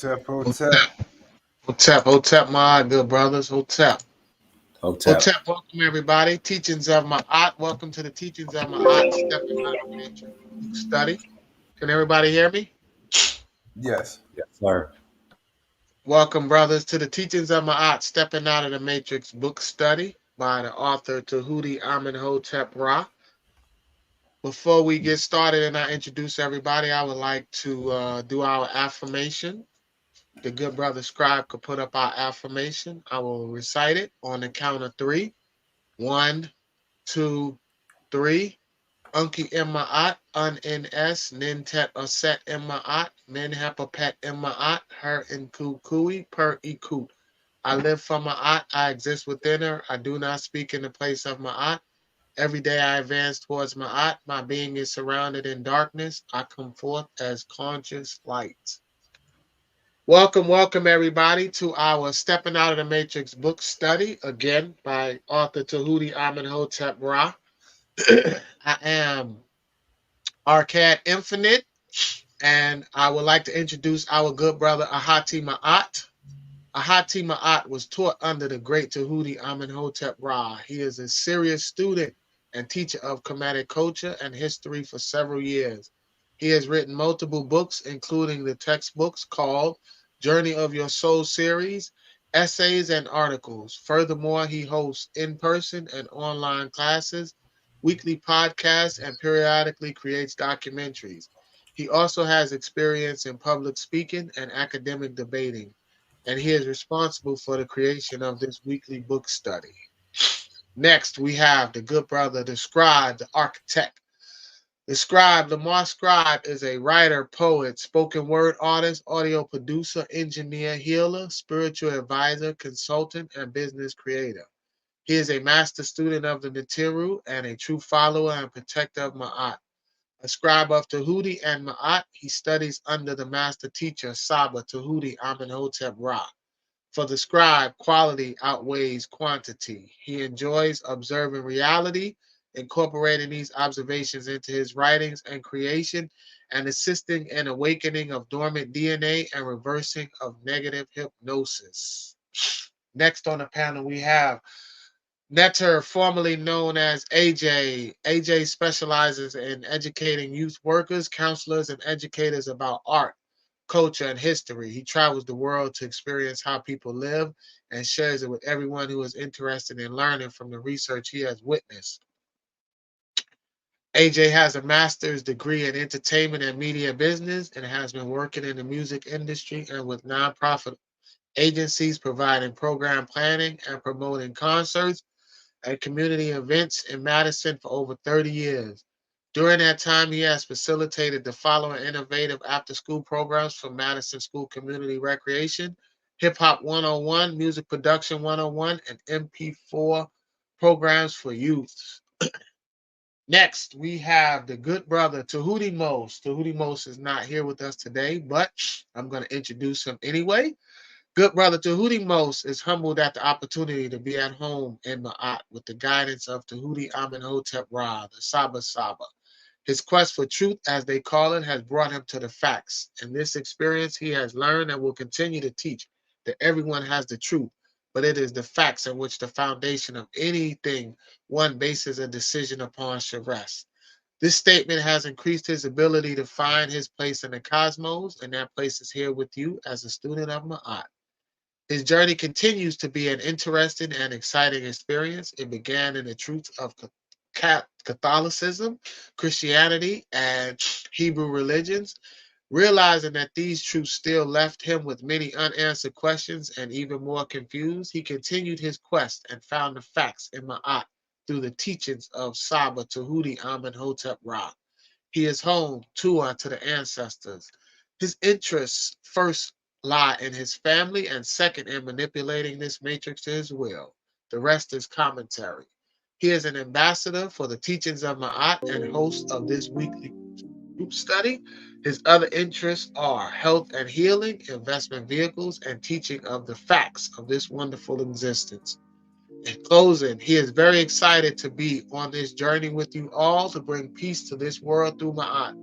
Hotep, Hotep. Hotep, my good brothers. Hotep. Hotep, welcome everybody. Teachings of my art. Welcome to the teachings of my art. Stepping out of the matrix book study. Can everybody hear me? Yes. Yes, sir. Welcome, brothers, to the teachings of my art. Stepping out of the matrix book study by the author Tahuti Amenhotep Ra. Before we get started and I introduce everybody, I would like to do our affirmation. The good brother scribe could put up our affirmation. I will recite it on the count of three. One, two, three. Unki Immaat, Un Ns, Nintet Aset Immaat, Min Hapapet Immaat, Her in Kukui, Per Ikut. I live for Ma'at, I exist within her, I do not speak in the place of Ma'at. Every day I advance towards Ma'at, my being is surrounded in darkness, I come forth as conscious light. Welcome everybody to our Stepping Out of the Matrix book study, again by author Tahuti Amenhotep Ra. I am Arcad Infinite, and I would like to introduce our good brother Ahati Ma'at. Ahati Ma'at was taught under the great Tahuti Amenhotep Ra. He is a serious student and teacher of Kemetic culture and history for several years. He has written multiple books, including the textbooks called Journey of Your Soul series, essays, and articles. Furthermore, he hosts in-person and online classes, weekly podcasts, and periodically creates documentaries. He also has experience in public speaking and academic debating, and he is responsible for the creation of this weekly book study. Next, we have the good brother, the scribe, the architect. The scribe, Lamar Scribe, is a writer, poet, spoken word artist, audio producer, engineer, healer, spiritual advisor, consultant, and business creator. He is a master student of the Natiru and a true follower and protector of Ma'at. A scribe of Tahuti and Ma'at, he studies under the master teacher Saba Tahuti Amenhotep Ra. For the scribe, quality outweighs quantity. He enjoys observing reality, incorporating these observations into his writings and creation, and assisting in awakening of dormant DNA and reversing of negative hypnosis. Next on the panel, we have Netter, formerly known as AJ. AJ specializes in educating youth workers, counselors, and educators about art, culture, and history. He travels the world to experience how people live and shares it with everyone who is interested in learning from the research he has witnessed. AJ has a master's degree in entertainment and media business and has been working in the music industry and with nonprofit agencies providing program planning and promoting concerts at community events in Madison for over 30 years. During that time, he has facilitated the following innovative after school programs for Madison School Community Recreation: Hip Hop 101, Music Production 101, and MP4 programs for youth. Next, we have the good brother Tahuti Mose. Tahuti Mose is not here with us today, but I'm going to introduce him anyway. Good brother Tahuti Mose is humbled at the opportunity to be at home in Ma'at with the guidance of Tahuti Amenhotep Ra, the Saba Saba. His quest for truth, as they call it, has brought him to the facts. In this experience, he has learned and will continue to teach that everyone has the truth, but it is the facts in which the foundation of anything one bases a decision upon should rest. This statement has increased his ability to find his place in the cosmos, and that place is here with you as a student of Ma'at. His journey continues to be an interesting and exciting experience. It began in the truths of Catholicism, Christianity, and Hebrew religions. Realizing that these truths still left him with many unanswered questions and even more confused, he continued his quest and found the facts in Ma'at through the teachings of Saba Tahuti Amenhotep Ra. He is home to unto the ancestors. His interests first lie in his family and second in manipulating this matrix to his will. The rest is commentary. He is an ambassador for the teachings of Ma'at and host of this weekly group study. His other interests are health and healing, investment vehicles, and teaching of the facts of this wonderful existence. In closing, he is very excited to be on this journey with you all to bring peace to this world through Ma'at.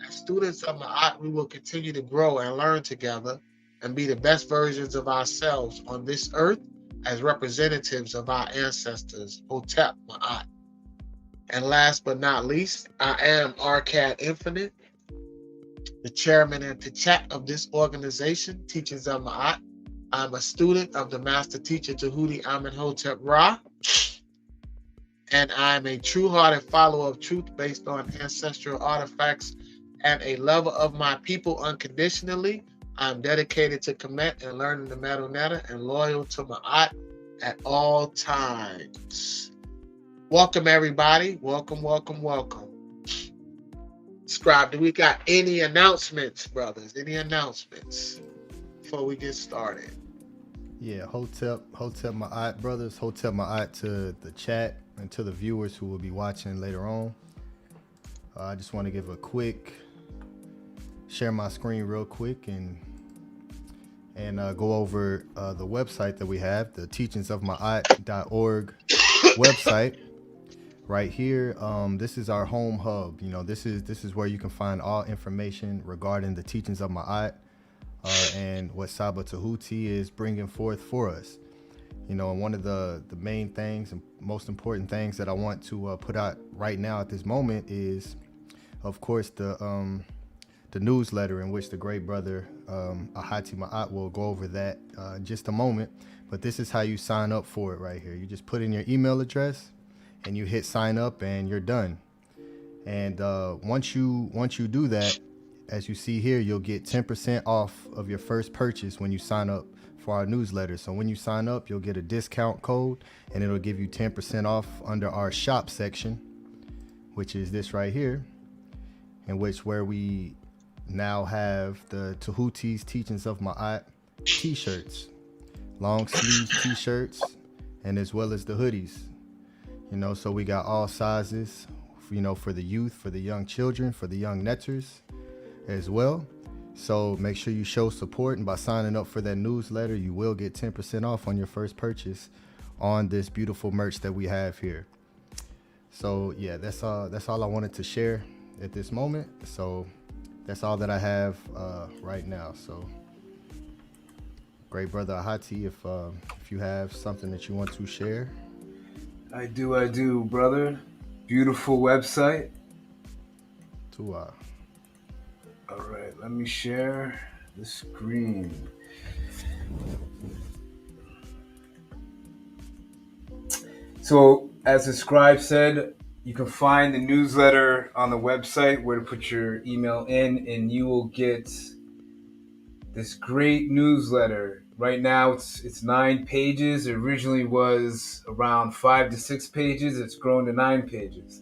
As students of Ma'at, we will continue to grow and learn together. and be the best versions of ourselves on this earth as representatives of our ancestors, Hotep Ma'at. And last but not least, I am Arcad Infinite, the chairman and Techet of this organization, Teachings of Ma'at. I'm a student of the master teacher Tahuti Amenhotep Ra, and I'm a true-hearted follower of truth based on ancestral artifacts and a lover of my people unconditionally. I'm dedicated to Kemet and learning the Metal Netta and loyal to Ma'at at all times. Welcome, everybody. Welcome, welcome, welcome. Scribe, do we got any announcements, brothers? Any announcements before we get started? Yeah, Hotep Ma'at, brothers. Hotep Ma'at to the chat and to the viewers who will be watching later on. I just want to give a quick, share my screen real quick and go over the website that we have, the teachingsofma'at.org website. Right here, this is our home hub. You know, this is where you can find all information regarding the teachings of Ma'at and what Saba Tahuti is bringing forth for us. You know, and one of the main things and most important things that I want to put out right now at this moment is, of course, the newsletter in which the great brother Ahati Ma'at will go over that in just a moment. But this is how you sign up for it right here. You just put in your email address and you hit sign up and you're done. And once you do that, as you see here, you'll get 10% off of your first purchase when you sign up for our newsletter. So when you sign up, you'll get a discount code and it'll give you 10% off under our shop section, which is this right here, in which where we now have the Tahuti's Teachings of Ma'at t-shirts, long sleeve t-shirts, and as well as the hoodies. You know, so we got all sizes, you know, for the youth, for the young children, for the young netters as well. So make sure you show support, and by signing up for that newsletter, you will get 10% off on your first purchase on this beautiful merch that we have here. So yeah, that's all I wanted to share at this moment. So that's all that I have right now. So great brother Ahati, if you have something that you want to share. I do, brother. Beautiful website. To All right, let me share the screen. So, as the scribe said, you can find the newsletter on the website where to put your email in, and you will get this great newsletter. Right now, it's 9 pages. It originally was around 5 to 6 pages. It's grown to 9 pages.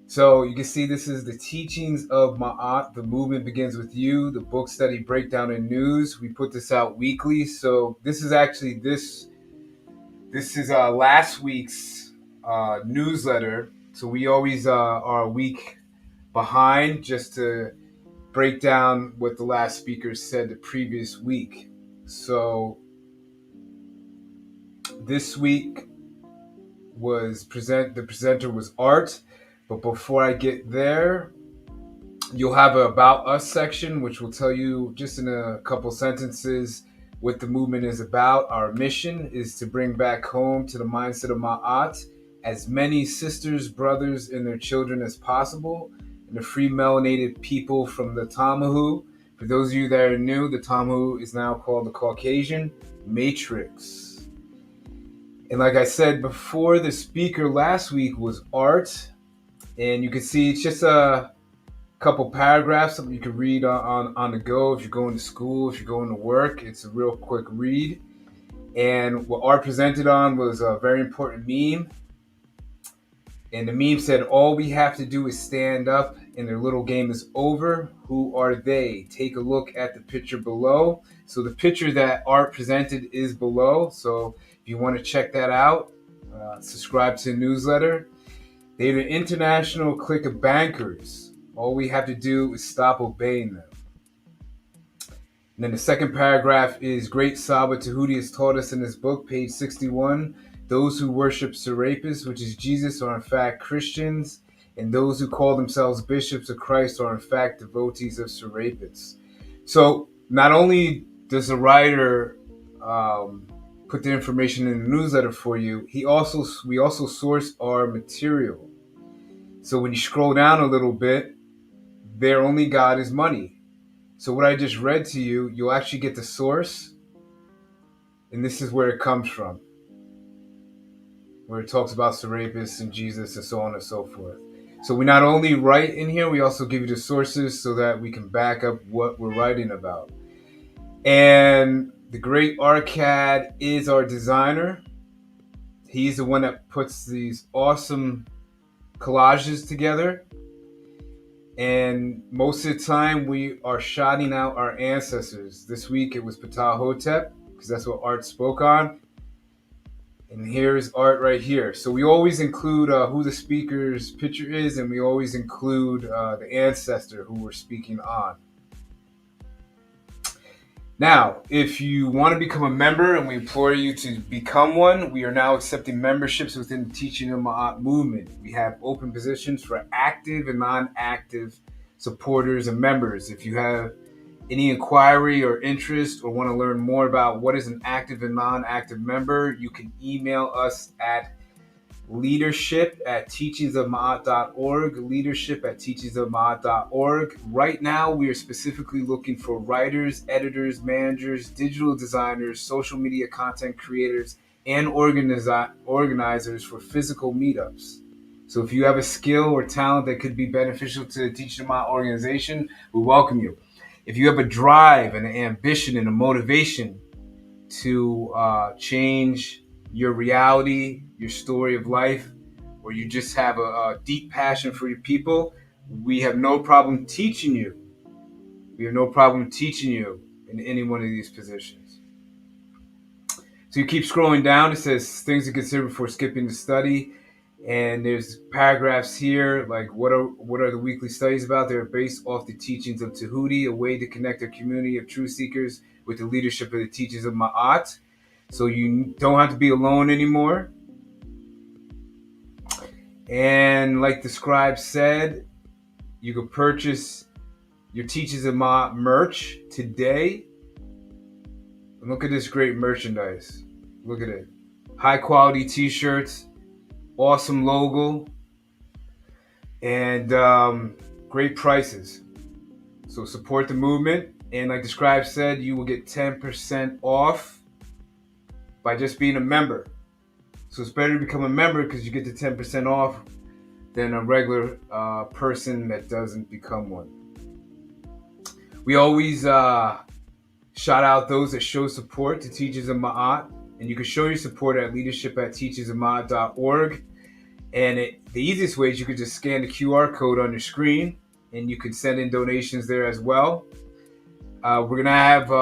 So you can see this is the teachings of Ma'at. The movement begins with you. The book study breakdown and news. We put this out weekly. So this is actually this is last week's newsletter. So we always are a week behind just to break down what the last speaker said the previous week. So this week the presenter was Art. But before I get there, you'll have an About Us section, which will tell you just in a couple sentences what the movement is about. Our mission is to bring back home to the mindset of Ma'at as many sisters, brothers, and their children as possible, and the free melanated people from the Tamahu. For those of you that are new, the Tamahu is now called the Caucasian Matrix. And like I said before, the speaker last week was Art. And you can see it's just a couple paragraphs, something you can read on the go if you're going to school, if you're going to work. It's a real quick read. And what Art presented on was a very important meme. And the meme said, all we have to do is stand up and their little game is over. Who are they? Take a look at the picture below. So the picture that Art presented is below. So if you want to check that out, subscribe to the newsletter. They're the international clique of bankers. All we have to do is stop obeying them. And then the second paragraph is Great Saba Tahuti has taught us in his book, page 61, those who worship Serapis, which is Jesus, are in fact Christians, and those who call themselves bishops of Christ are in fact devotees of Serapis. So not only does the writer put the information in the newsletter for you, we also source our material. So when you scroll down a little bit, their only God is money. So what I just read to you, you'll actually get the source, and this is where it comes from, where it talks about Serapis and Jesus and so on and so forth. So we not only write in here, we also give you the sources so that we can back up what we're writing about. And the great Arcad is our designer. He's the one that puts these awesome collages together. And most of the time, we are shouting out our ancestors. This week, it was Ptahhotep, because that's what Art spoke on. And here's Art right here. So we always include who the speaker's picture is, and we always include the ancestor who we're speaking on. Now, if you want to become a member, and we implore you to become one, we are now accepting memberships within the Teaching of Ma'at movement. We have open positions for active and non-active supporters and members. If you have any inquiry or interest or want to learn more about what is an active and non-active member, you can email us at leadership@teachingsofma'at.org, leadership@teachingsofma'at.org. Right now, we are specifically looking for writers, editors, managers, digital designers, social media content creators, and organizers for physical meetups. So if you have a skill or talent that could be beneficial to the Teaching of Ma'at organization, we welcome you. If you have a drive and an ambition and a motivation to change your reality, your story of life, or you just have a deep passion for your people, we have no problem teaching you. We have no problem teaching you in any one of these positions. So you keep scrolling down, it says things to consider before skipping the study. And there's paragraphs here like what are the weekly studies about? They're based off the teachings of Tahuti, a way to connect a community of truth seekers with the leadership of the teachings of Ma'at. So you don't have to be alone anymore. And like the scribe said, you can purchase your Teachings of Ma'at merch today. And look at this great merchandise. Look at it. High quality t-shirts, awesome logo, and great prices. So support the movement. And like the scribe said, you will get 10% off by just being a member. So it's better to become a member because you get the 10% off than a regular person that doesn't become one. We always shout out those that show support to Teachers of Ma'at, and you can show your support at leadership@teachersofma'at.org. And the easiest way is you could just scan the QR code on your screen, and you can send in donations there as well. We're gonna have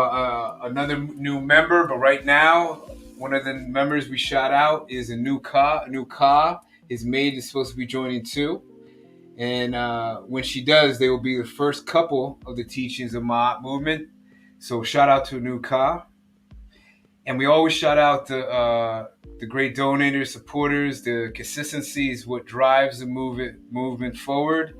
another new member, but right now, one of the members we shout out is a new Ka. His maid is supposed to be joining too. And when she does, they will be the first couple of the Teachings of Ma'at movement. So shout out to New Ka. And we always shout out the great donators, supporters. The consistency is what drives the movement forward.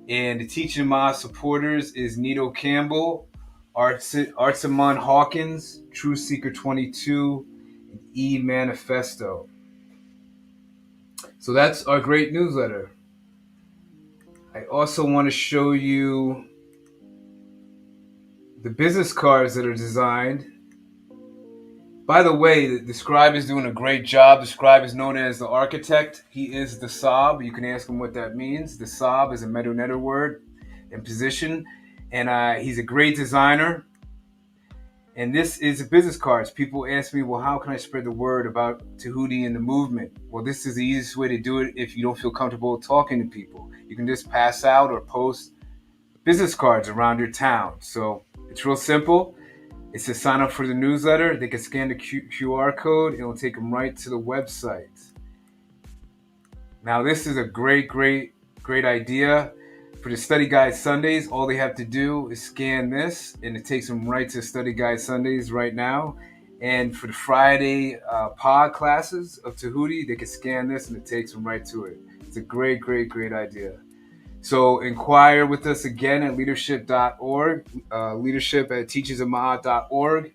And the Teaching of Ma'at supporters is Nito Campbell, Artsamon Hawkins, True Seeker 22, and E Manifesto. So that's our great newsletter. I also want to show you the business cards that are designed. By the way, the scribe is doing a great job. The scribe is known as the architect. He is the Sab. You can ask him what that means. The Sab is a Medu-Neter word and position. And he's a great designer. And this is business cards. People ask me, well, how can I spread the word about Tahuti and the movement? Well, this is the easiest way to do it if you don't feel comfortable talking to people. You can just pass out or post business cards around your town. So it's real simple. It's to sign up for the newsletter. They can scan the QR code and it'll take them right to the website. Now, this is a great idea. For the Study Guide Sundays, all they have to do is scan this, and it takes them right to Study Guide Sundays right now. And for the Friday pod classes of Tahuti, they can scan this, and it takes them right to it. It's a great idea. So inquire with us again at leadership.org, leadership at teachersofmaat.org,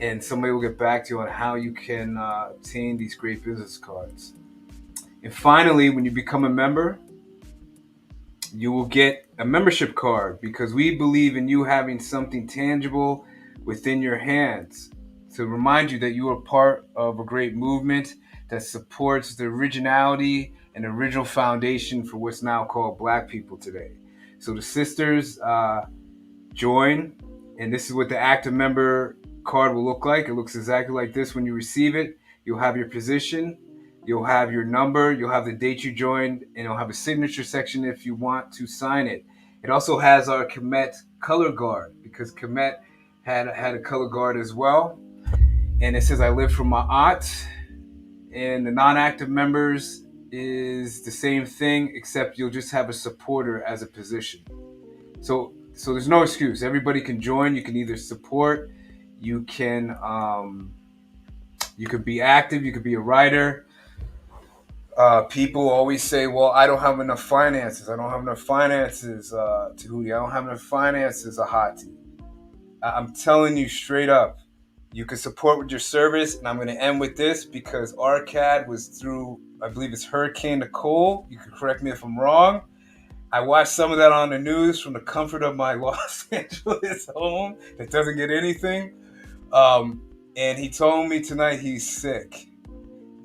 and somebody will get back to you on how you can obtain these great business cards. And finally, when you become a member, you will get a membership card because we believe in you having something tangible within your hands to remind you that you are part of a great movement that supports the originality and original foundation for what's now called Black people today. So the sisters join, and this is what the active member card will look like. It looks exactly like this when you receive it. You'll have your position, you'll have your number, you'll have the date you joined, and you'll have a signature section if you want to sign it. It also has our Kemet color guard because Kemet had a color guard as well. And it says, I live for my aunt. And the non-active members is the same thing, except you'll just have a supporter as a position. So there's no excuse. Everybody can join. You can either support, you can be active, you could be a writer. People always say, well, I don't have enough finances. I don't have enough finances, Tahuti. I don't have enough finances, Ahati. I'm telling you straight up, you can support with your service. And I'm going to end with this because RCAD was through, I believe it's Hurricane Nicole. You can correct me if I'm wrong. I watched some of that on the news from the comfort of my Los Angeles home that doesn't get anything. And he told me tonight he's sick.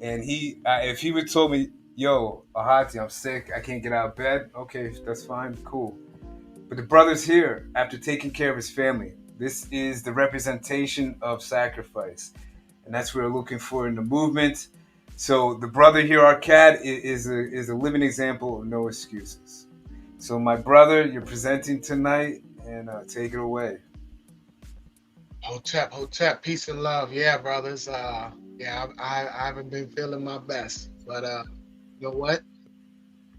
And if he would told me, yo, Ahati, I'm sick, I can't get out of bed, okay, that's fine, cool. But the brother's here after taking care of his family. This is the representation of sacrifice. And that's what we're looking for in the movement. So the brother here, Arcad, is a living example of no excuses. So my brother, you're presenting tonight, and take it away. Hotep, peace and love. Yeah, brothers. Yeah, I haven't been feeling my best, but you know what?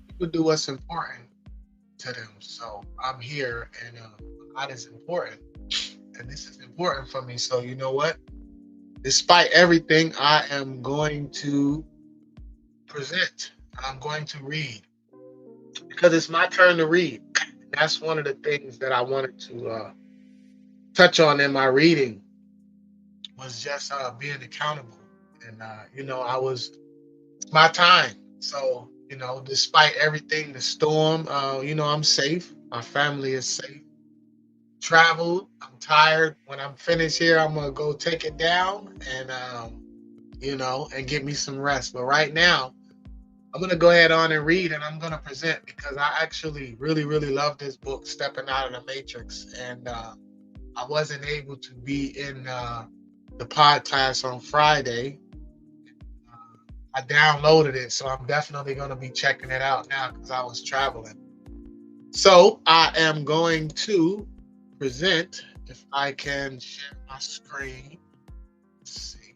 People do what's important to them. So I'm here, and God is important, and this is important for me. So you know what? Despite everything, I am going to present. I'm going to read because it's my turn to read. That's one of the things that I wanted to touch on in my reading was just being accountable. And, it's my time. So, despite everything, the storm, I'm safe. My family is safe. Traveled. I'm tired. When I'm finished here, I'm going to go take it down and, and get me some rest. But right now, I'm going to go ahead on and read, and I'm going to present because I actually really, really love this book, Stepping Out of the Matrix. And I wasn't able to be in the podcast on Friday. I downloaded it, so I'm definitely going to be checking it out now because I was traveling. So I am going to present, if I can share my screen. Let's see.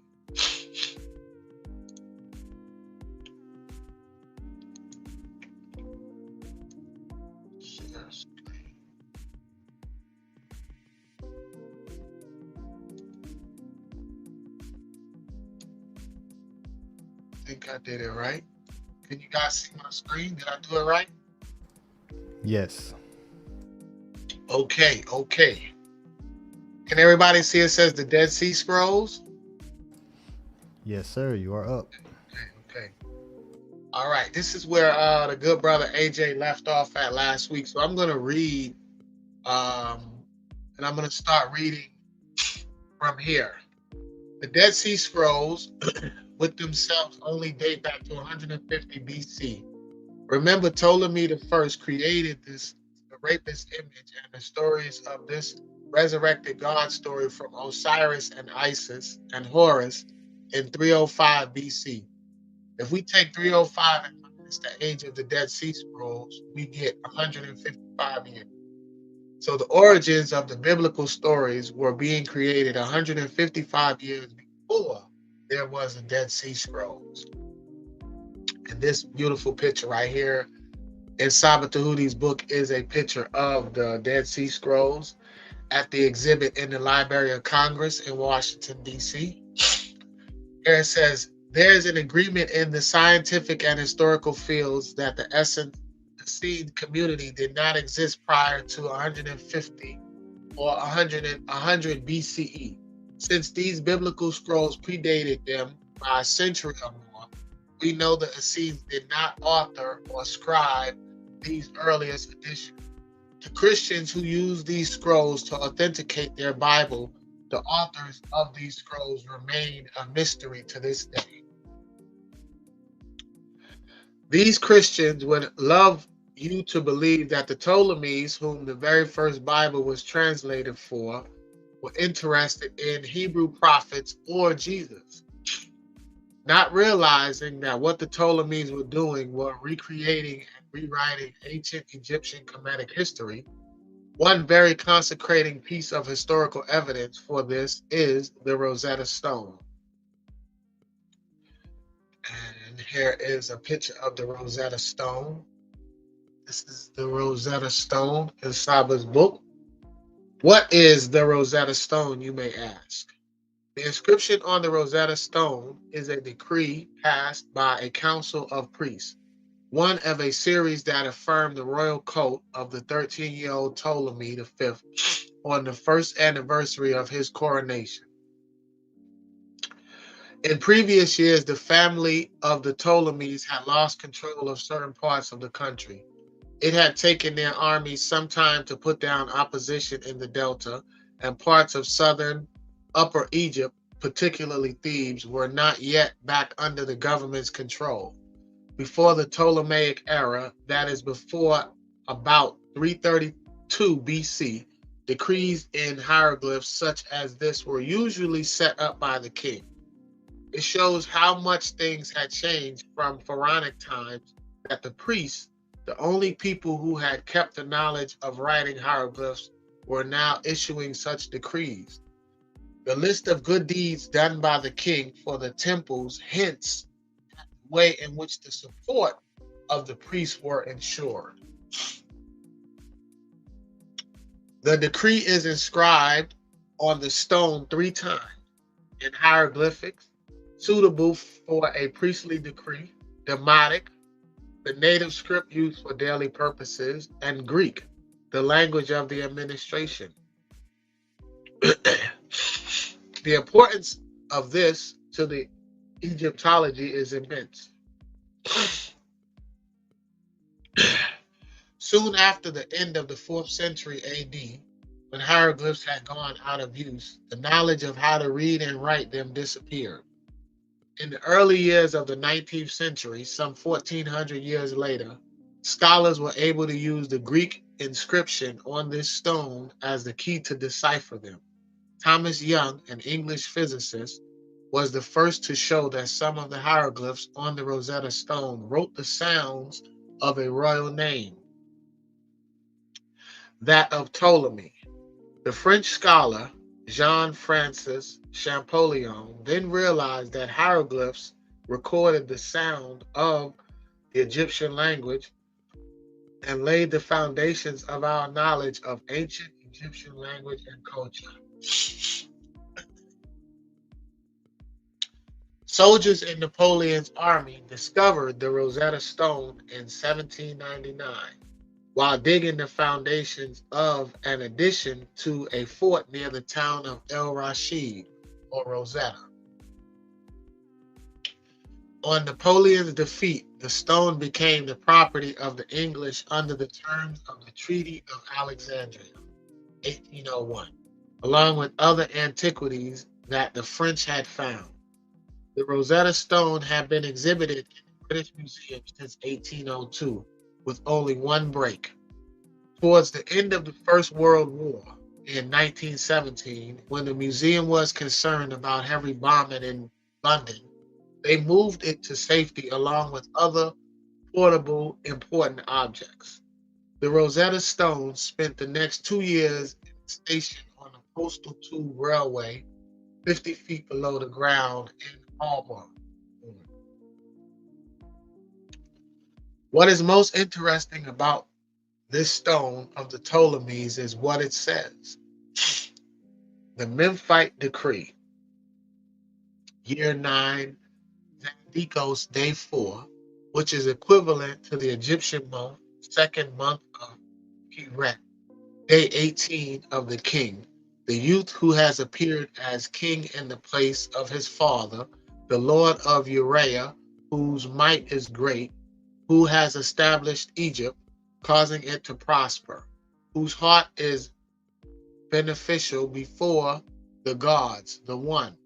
Share screen. I think I did it right. Can you guys see my screen? Did I do it right? Yes. Okay. Can everybody see it says the Dead Sea Scrolls? Yes, sir. You are up. Okay. All right. This is where the good brother AJ left off at last week. So I'm going to read, and I'm going to start reading from here. The Dead Sea Scrolls with themselves only date back to 150 BC. Remember, Ptolemy I created the rapist image and the stories of this resurrected God story from Osiris and Isis and Horus in 305 BC. If we take 305 and minus the age of the Dead Sea Scrolls, we get 155 years. So the origins of the biblical stories were being created 155 years before there was the Dead Sea Scrolls. And this beautiful picture right here in Saba Tahuti's book is a picture of the Dead Sea Scrolls at the exhibit in the Library of Congress in Washington, D.C. Here it says, there is an agreement in the scientific and historical fields that the essence Essene community did not exist prior to 150 or 100 BCE. Since these biblical scrolls predated them by a century or more, we know the Essenes did not author or scribe these earliest editions. To Christians who use these scrolls to authenticate their Bible, the authors of these scrolls remain a mystery to this day. These Christians would love you to believe that the Ptolemies, whom the very first Bible was translated for, were interested in Hebrew prophets or Jesus, not realizing that what the Ptolemies were doing were recreating and rewriting ancient Egyptian Kemetic history. One very consecrating piece of historical evidence for this is the Rosetta Stone. And here is a picture of the Rosetta Stone. This is the Rosetta Stone in Saba's book. What is the Rosetta Stone, you may ask? The inscription on the Rosetta Stone is a decree passed by a council of priests, one of a series that affirmed the royal coat of the 13-year-old Ptolemy V on the first anniversary of his coronation. In previous years, the family of the Ptolemies had lost control of certain parts of the country. It had taken their armies some time to put down opposition in the Delta, and parts of southern Upper Egypt, particularly Thebes, were not yet back under the government's control. Before the Ptolemaic era, that is before about 332 BC, decrees in hieroglyphs such as this were usually set up by the king. It shows how much things had changed from pharaonic times that the priests, the only people who had kept the knowledge of writing hieroglyphs, were now issuing such decrees. The list of good deeds done by the king for the temples hints at the way in which the support of the priests were ensured. The decree is inscribed on the stone 3 times in hieroglyphics, suitable for a priestly decree, Demotic, the native script used for daily purposes, and Greek, the language of the administration. The importance of this to the Egyptology is immense. Soon after the end of the 4th century AD, when hieroglyphs had gone out of use, the knowledge of how to read and write them disappeared. In the early years of the 19th century, some 1400 years later, scholars were able to use the Greek inscription on this stone as the key to decipher them. Thomas Young, an English physicist, was the first to show that some of the hieroglyphs on the Rosetta Stone wrote the sounds of a royal name, that of Ptolemy. The French scholar Jean-Francis Champollion then realized that hieroglyphs recorded the sound of the Egyptian language and laid the foundations of our knowledge of ancient Egyptian language and culture. Soldiers in Napoleon's army discovered the Rosetta Stone in 1799 while digging the foundations of an addition to a fort near the town of El Rashid, or Rosetta. On Napoleon's defeat, the stone became the property of the English under the terms of the Treaty of Alexandria, 1801, along with other antiquities that the French had found. The Rosetta Stone had been exhibited in the British Museum since 1802, with only one break. Towards the end of the First World War, in 1917, when the museum was concerned about heavy bombing in London, they moved it to safety along with other portable important objects. The Rosetta Stone spent the next 2 years in the station on the Postal Tube Railway, 50 feet below the ground in Alma. What is most interesting about this stone of the Ptolemies is what it says. The Memphite Decree, year 9, Zandikos, day 4, which is equivalent to the Egyptian month second month of Peret, day 18 of the king, the youth who has appeared as king in the place of his father, the Lord of Uriah, whose might is great, who has established Egypt, causing it to prosper, whose heart is beneficial before the gods, the one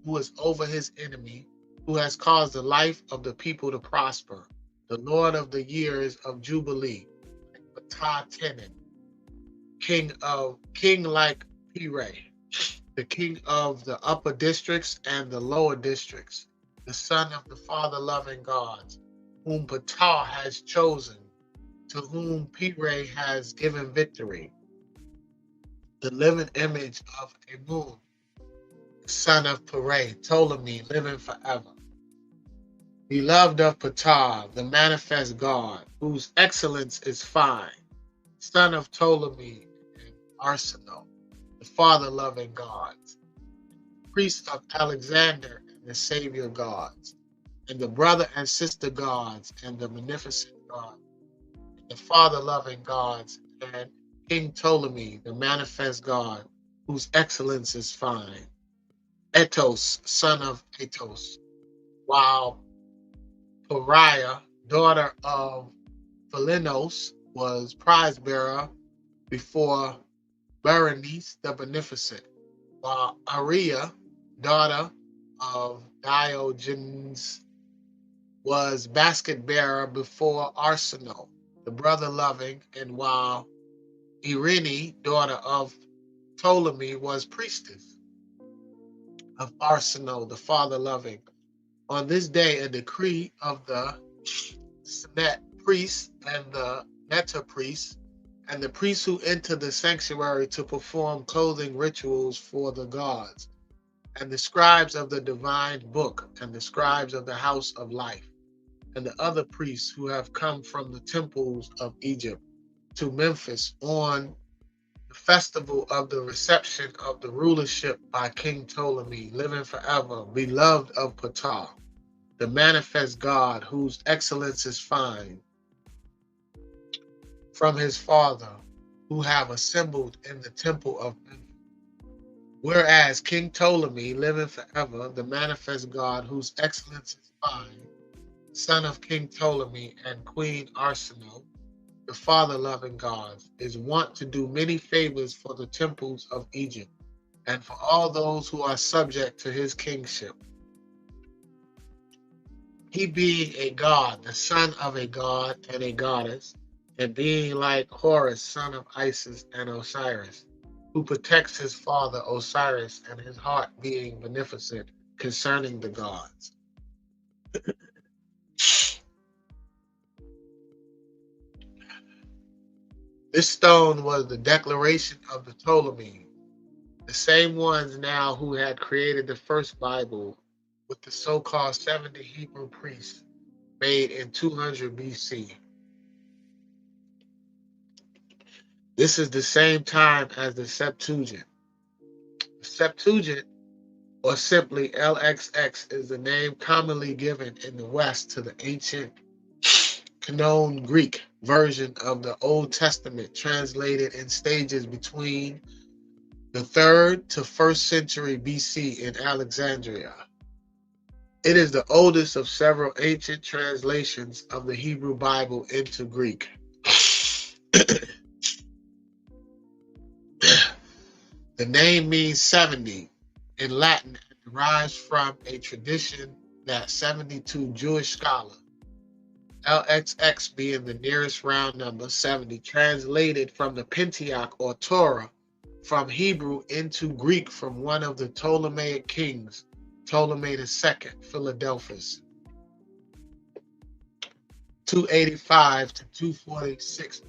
who is over his enemy, who has caused the life of the people to prosper, the Lord of the years of Jubilee, Ptah Tenon, king like Pire, the king of the upper districts and the lower districts, the son of the father-loving gods, whom Ptah has chosen, to whom Pire has given victory, the living image of Amun, son of Pare, Ptolemy, living forever. Beloved of Ptah, the manifest God, whose excellence is fine, son of Ptolemy and Arsenal, the father-loving gods, priest of Alexander and the savior gods, and the brother and sister gods and the magnificent God, and the father-loving gods, and King Ptolemy, the manifest God, whose excellence is fine. Etos, son of Atos, while Pariah, daughter of Philinos, was prize bearer before Berenice the Beneficent, while Aria, daughter of Diogenes, was basket bearer before Arsenal, the brother loving, and while Irene, daughter of Ptolemy, was priestess of Arsenal, the father loving. On this day, a decree of the Senet priests and the Netta priests, and the priests who enter the sanctuary to perform clothing rituals for the gods, and the scribes of the divine book, and the scribes of the house of life, and the other priests who have come from the temples of Egypt to Memphis on the festival of the reception of the rulership by King Ptolemy, living forever, beloved of Ptah, the manifest God, whose excellence is fine, from his father, who have assembled in the temple of Memphis. Whereas King Ptolemy, living forever, the manifest God, whose excellence is fine, son of King Ptolemy and Queen Arsinoe, the father-loving gods, is wont to do many favors for the temples of Egypt and for all those who are subject to his kingship. He being a god, the son of a god and a goddess, and being like Horus, son of Isis and Osiris, who protects his father Osiris, and his heart being beneficent concerning the gods. This stone was the declaration of the Ptolemy, the same ones now who had created the first Bible with the so-called 70 Hebrew priests made in 200 BC. This is the same time as the Septuagint. The Septuagint, or simply LXX, is the name commonly given in the West to the ancient Canon Greek version of the Old Testament, translated in stages between the 3rd to 1st century BC in Alexandria. It is the oldest of several ancient translations of the Hebrew Bible into Greek. The name means 70 in Latin and derives from a tradition that 72 Jewish scholars, LXX being the nearest round number, 70, translated from the Pentateuch or Torah from Hebrew into Greek from one of the Ptolemaic kings, Ptolemy II, Philadelphus, 285 to 246.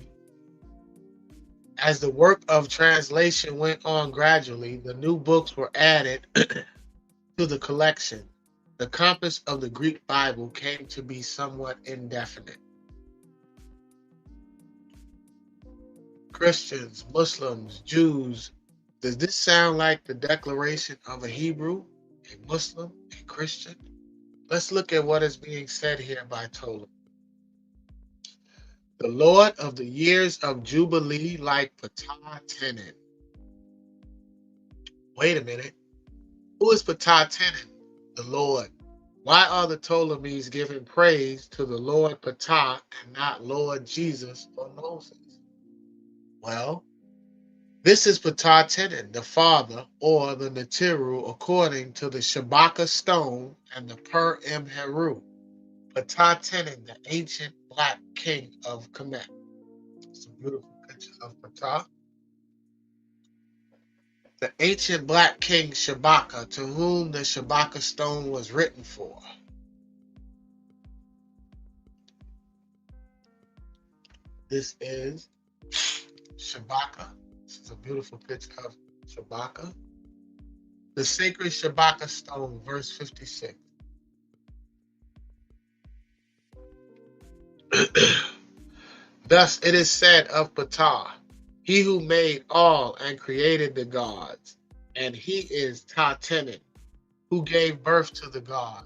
As the work of translation went on gradually, the new books were added to the collection. The compass of the Greek Bible came to be somewhat indefinite. Christians, Muslims, Jews, does this sound like the declaration of a Hebrew, a Muslim, a Christian? Let's look at what is being said here by Ptolemy. The Lord of the years of Jubilee like Ptah Tenon. Wait a minute. Who is Ptah Tenon? The Lord. Why are the Ptolemies giving praise to the Lord Ptah and not Lord Jesus or Moses? Well, this is Ptah Tenon, the father, or the Natiru, according to the Shabaka stone and the Per Em Heru. Ptah Tenon, the ancient black king of Kemet. Some beautiful pictures of Ptah. The ancient black king Shabaka, to whom the Shabaka stone was written for. This is Shabaka. This is a beautiful picture of Shabaka. The sacred Shabaka stone, verse 56. Thus it is said of Ptah, he who made all and created the gods, and he is Tatenin, who gave birth to the gods,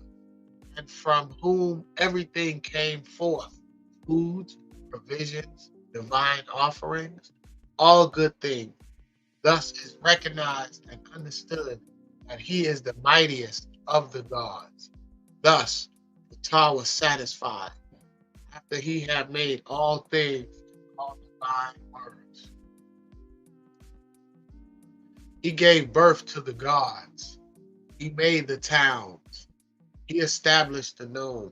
and from whom everything came forth, foods, provisions, divine offerings, all good things. Thus is recognized and understood that he is the mightiest of the gods. Thus, Ptah was satisfied after he had made all things all divine words. He gave birth to the gods. He made the towns. He established the nome.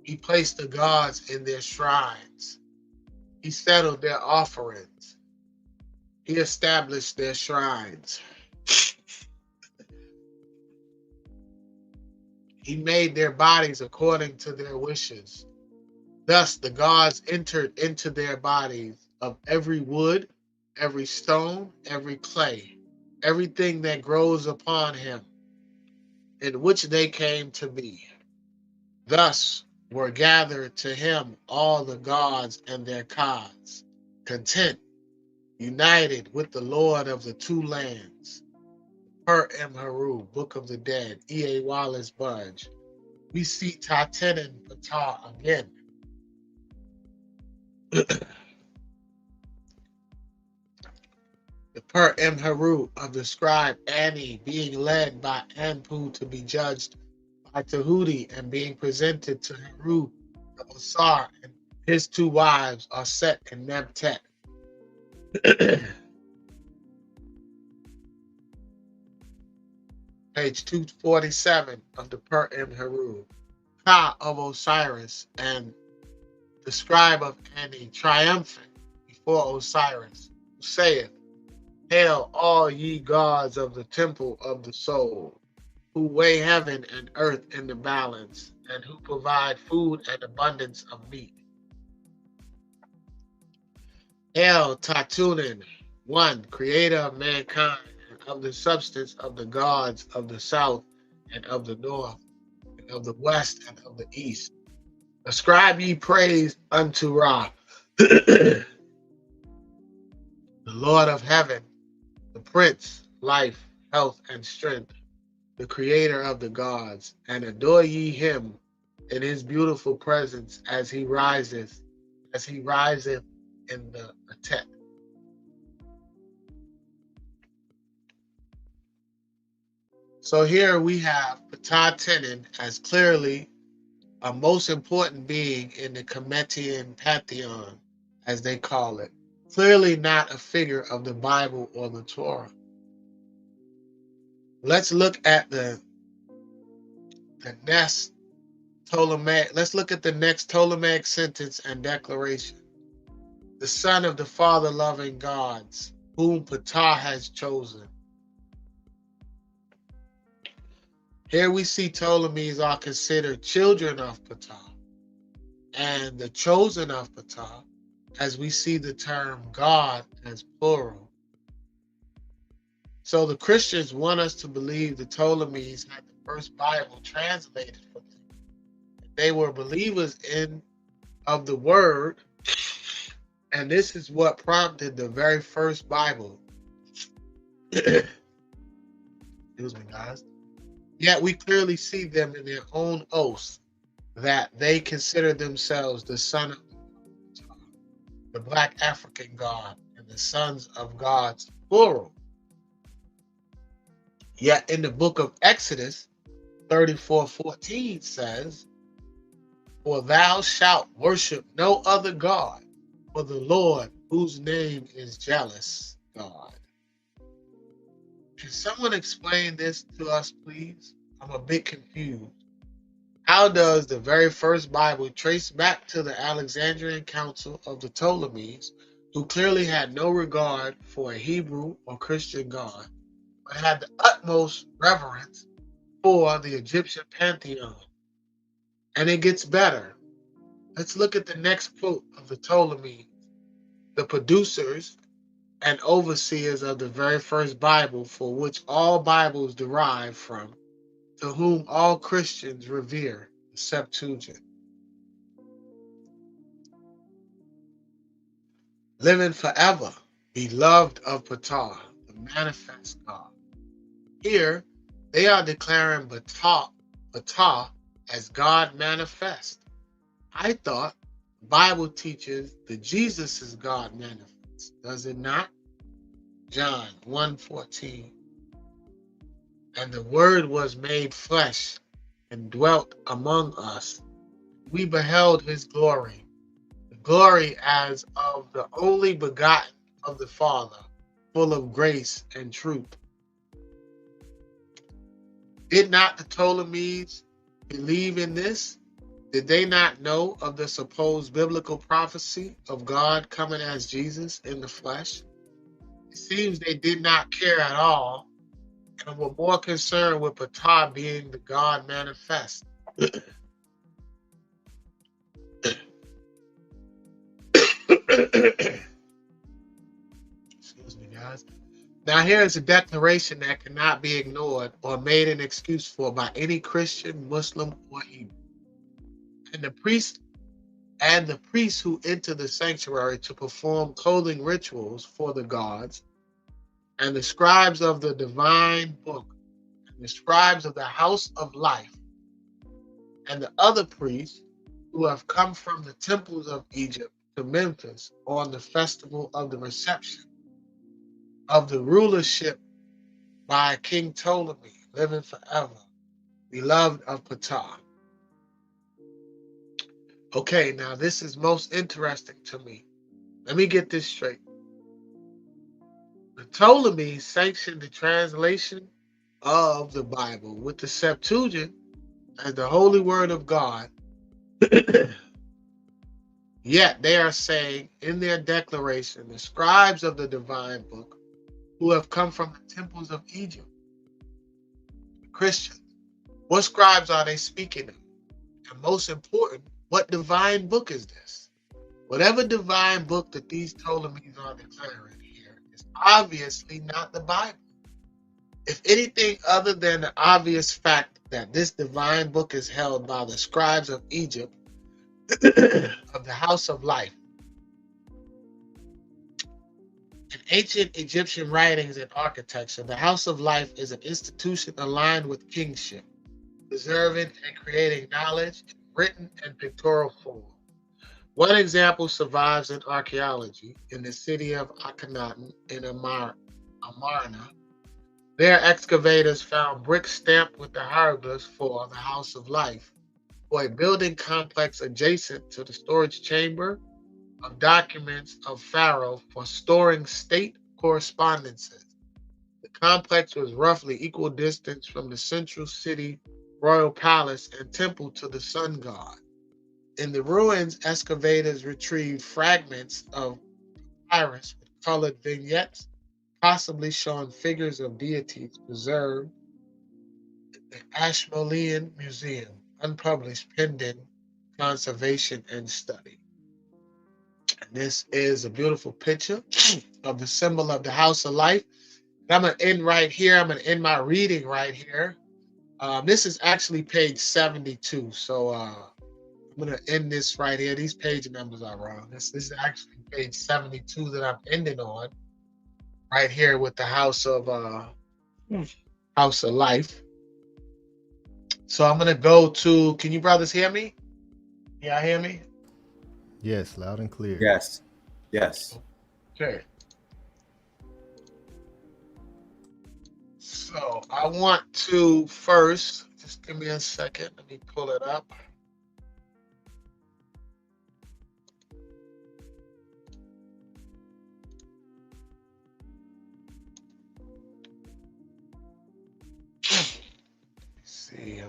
He placed the gods in their shrines. He settled their offerings. He established their shrines. He made their bodies according to their wishes. Thus the gods entered into their bodies of every wood, every stone, every clay, everything that grows upon him, in which they came to be. Thus were gathered to him all the gods and their gods, content, united with the Lord of the two lands. Per M. Haru, Book of the Dead, E.A. Wallace Budge. We see Tatenin Ptah again. The Per M. Haru of the scribe Ani being led by Anpu to be judged by Tahuti and being presented to Haru the Osar and his two wives are set in Nebtet. Page 247 of the Per M. Haru. Ka of Osiris and the scribe of Ani triumphant before Osiris, who saith, Hail all ye gods of the temple of the soul, who weigh heaven and earth in the balance, and who provide food and abundance of meat. Hail Tatunin, one, creator of mankind, and of the substance of the gods of the south and of the north, and of the west and of the east. Ascribe ye praise unto Ra, the Lord of heaven, the Prince, life, health, and strength, the creator of the gods, and adore ye him in his beautiful presence as he riseth in the Atet. So here we have Ptah Tenon as clearly a most important being in the Kemetian pantheon, as they call it. Clearly not a figure of the Bible or the Torah. Let's look at the next Ptolemaic. Let's look at the next Ptolemaic sentence and declaration. The son of the father-loving gods, whom Ptah has chosen. Here we see Ptolemies are considered children of Ptah, and the chosen of Ptah, as we see the term God as plural. So the Christians want us to believe the Ptolemies had the first Bible translated for them. They were believers of the word, and this is what prompted the very first Bible. Excuse me, guys. Yet we clearly see them in their own oaths that they consider themselves the son of God. the Black African God, and the sons of gods, plural. Yet in the book of Exodus 34:14 says, "For thou shalt worship no other God, for the Lord, whose name is jealous God." Can someone explain this to us, please? I'm a bit confused. How does the very first Bible trace back to the Alexandrian Council of the Ptolemies, who clearly had no regard for a Hebrew or Christian God, but had the utmost reverence for the Egyptian pantheon? And it gets better. Let's look at the next quote of the Ptolemies, the producers and overseers of the very first Bible, for which all Bibles derive from, to whom all Christians revere, the Septuagint. Living forever, beloved of Ptah, the manifest God. Here, they are declaring Ptah as God manifest. I thought the Bible teaches that Jesus is God manifest. Does it not? John 1:14. And the Word was made flesh and dwelt among us. We beheld his glory, the glory as of the only begotten of the Father, full of grace and truth. Did not the Ptolemies believe in this? Did they not know of the supposed biblical prophecy of God coming as Jesus in the flesh? It seems they did not care at all and were more concerned with Ptah being the God manifest. Excuse me, guys. Now, here is a declaration that cannot be ignored or made an excuse for by any Christian, Muslim, or Hebrew. And the priests who enter the sanctuary to perform clothing rituals for the gods, and the scribes of the divine book, and the scribes of the house of life, and the other priests who have come from the temples of Egypt to Memphis on the festival of the reception of the rulership by King Ptolemy, living forever, beloved of Ptah. Okay, now this is most interesting to me. Let me get this straight. The Ptolemies sanctioned the translation of the Bible with the Septuagint as the holy word of God. Yet they are saying in their declaration, the scribes of the divine book who have come from the temples of Egypt, the Christians. What scribes are they speaking of? And most important, what divine book is this? Whatever divine book that these Ptolemies are declaring here is obviously not the Bible. If anything other than the obvious fact that this divine book is held by the scribes of Egypt, of the house of life. In ancient Egyptian writings and architecture, the house of life is an institution aligned with kingship, preserving and creating knowledge in written and pictorial form. One example survives in archaeology in the city of Akhenaten in Amarna. There, excavators found bricks stamped with the hieroglyphs for the house of life, for a building complex adjacent to the storage chamber of documents of Pharaoh for storing state correspondences. The complex was roughly equal distance from the central city, royal palace, and temple to the sun god. In the ruins, excavators retrieved fragments of papyrus with colored vignettes, possibly showing figures of deities preserved in the Ashmolean Museum, unpublished, pending conservation and study. And this is a beautiful picture of the symbol of the house of life. And I'm going to end right here. I'm going to end my reading right here. This is actually page 72. So I'm going to end this right here. These page numbers are wrong. This is actually page 72 that I'm ending on right here with the house of life. So I'm going to go to, can you brothers hear me? Y'all hear me? Yes, loud and clear. Yes. Yes. Okay. So I want to first, just give me a second. Let me pull it up. See.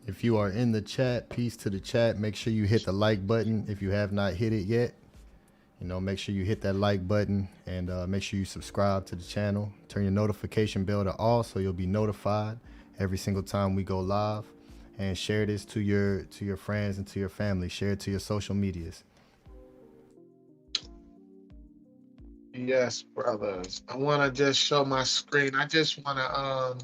If you are in the chat, peace to the chat. Make sure you hit the like button if you have not hit it yet. Make sure you hit that like button and make sure you subscribe to the channel. Turn your notification bell to all so you'll be notified every single time we go live. And share this to your friends and to your family. Share it to your social medias. Yes, brothers. I want to just show my screen. I just want to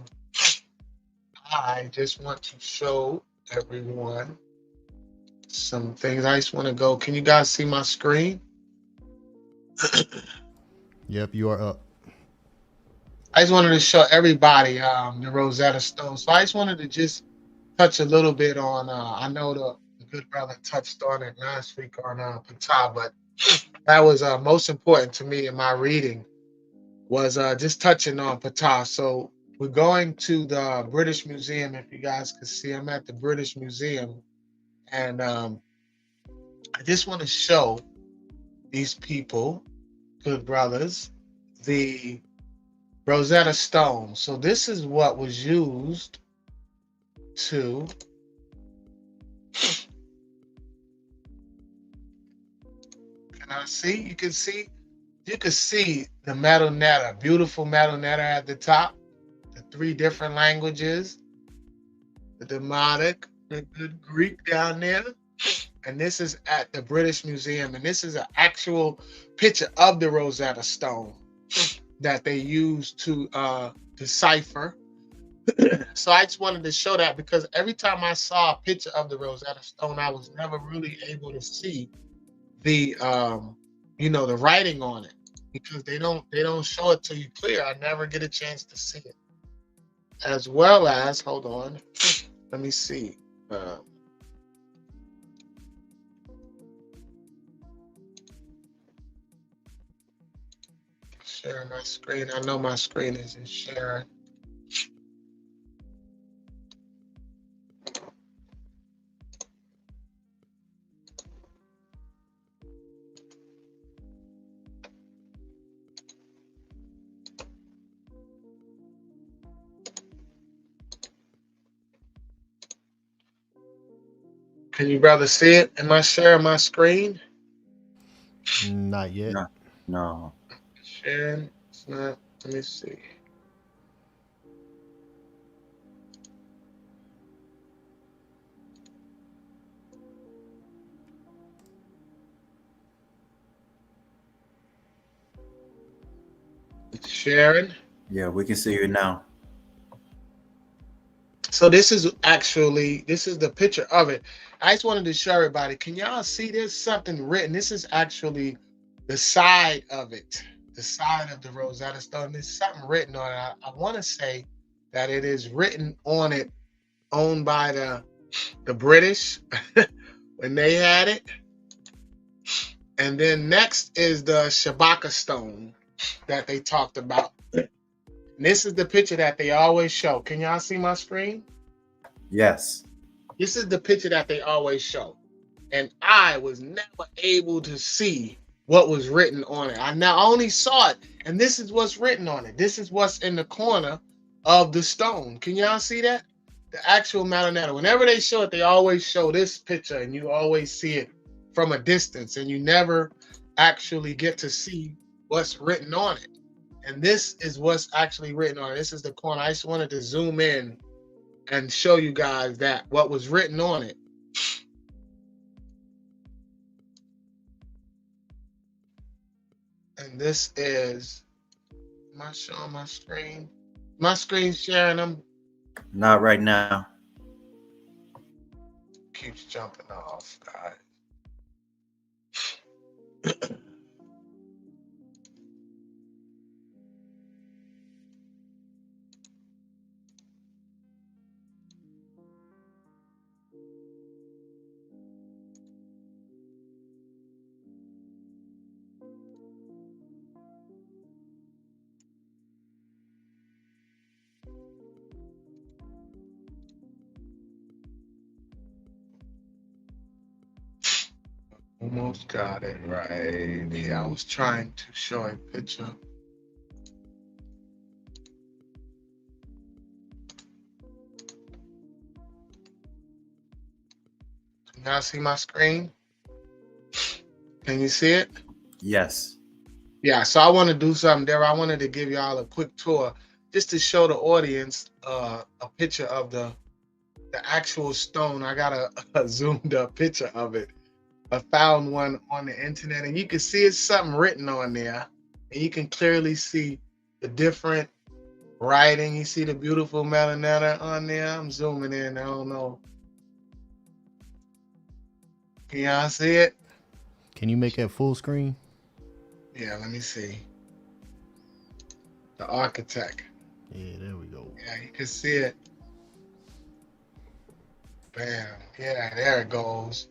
show everyone some things. I just want to go. Can you guys see my screen? Yep, you are up. I just wanted to show everybody the Rosetta Stone. So I just wanted to just touch a little bit on. I know the good brother touched on it last week on Patah, but that was most important to me in my reading was just touching on Patah. So we're going to the British Museum. If you guys can see, I'm at the British Museum, and I just want to show these people, good brothers, the Rosetta Stone. So this is what was used to can I see? You can see the metal netter, beautiful metal netter at the top, the 3 different languages, the Demotic, the good Greek down there. And this is at the British Museum. And this is an actual picture of the Rosetta Stone that they used to decipher. So I just wanted to show that because every time I saw a picture of the Rosetta Stone, I was never really able to see the the writing on it because they don't show it to you clear. I never get a chance to see it. As well as, hold on, let me see. Sharing my screen. I know my screen isn't sharing. Can you brother see it? Am I sharing my screen? Not yet. No. No. Sharing. It's not. Let me see. It's sharing. Yeah, we can see you now. So this is the picture of it. I just wanted to show everybody. Can y'all see there's something written? This is actually the side of it, the side of the Rosetta Stone. There's something written on it. I want to say that it is written on it, owned by the British when they had it. And then next is the Shabaka stone that they talked about. And this is the picture that they always show. Can y'all see my screen? Yes. This is the picture that they always show. And I was never able to see what was written on it. I now only saw it, and this is what's written on it. This is what's in the corner of the stone. Can y'all see that? The actual Maranatha. Whenever they show it, they always show this picture, and you always see it from a distance, and you never actually get to see what's written on it. And this is what's actually written on it. This is the corner. I just wanted to zoom in and show you guys that what was written on it. And this is, am I showing my screen? My screen's sharing them. Not right now. Keeps jumping off, guys. almost got it right. Yeah, I was trying to show a picture. Can y'all see my screen? Can you see it? Yes. Yeah, so I want to do something there. I wanted to give y'all a quick tour just to show the audience a picture of the actual stone. I got a zoomed up picture of it. I found one on the internet, and you can see it's something written on there, and you can clearly see the different writing. You see the beautiful melanetta on there. I'm zooming in. I don't know. Can y'all see it? Can you make that full screen? Yeah, let me see. The architect. Yeah, there we go. Yeah, you can see it. Bam. Yeah, there it goes.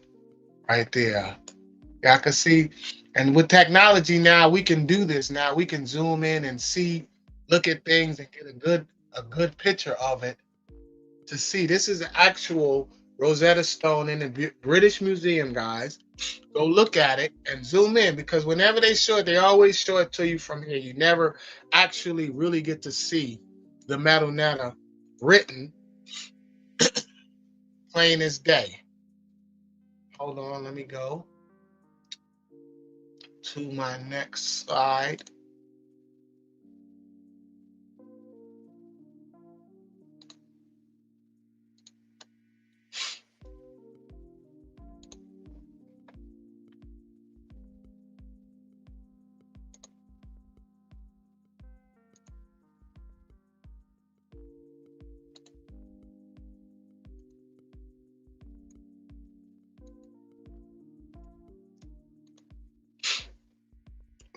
Right there. Yeah, I can see. And with technology now, we can do this. Now we can zoom in and see, look at things and get a good picture of it to see. This is an actual Rosetta Stone in the British Museum, guys. Go look at it and zoom in, because whenever they show it, they always show it to you from here. You never actually really get to see the metal netta written plain as day. Hold on, let me go to my next slide.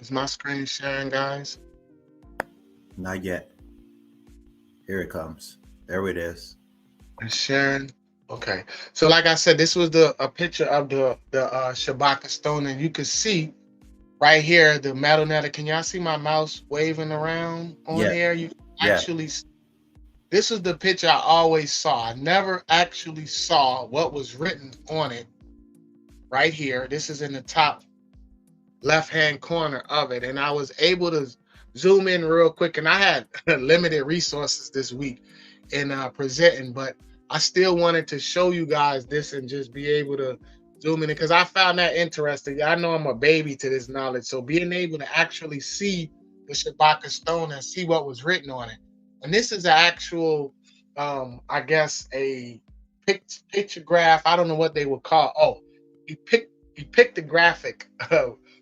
Is my screen sharing, guys? Not yet. Here it comes. There it is. It's sharing. Okay. So like I said, this was a picture of the Shabaka stone, and you can see right here the metal netta. Can y'all see my mouse waving around on Yeah. here? You Yeah. actually, this is the picture I always saw. I never actually saw what was written on it right here. This is in the top left-hand corner of it, and I was able to zoom in real quick, and I had limited resources this week in presenting, but I still wanted to show you guys this and just be able to zoom in, because I found that interesting. I know I'm a baby to this knowledge, so being able to actually see the Shabaka stone and see what was written on it. And this is an actual, I guess, a pictograph. I don't know what they would call. Oh, he picked the graphic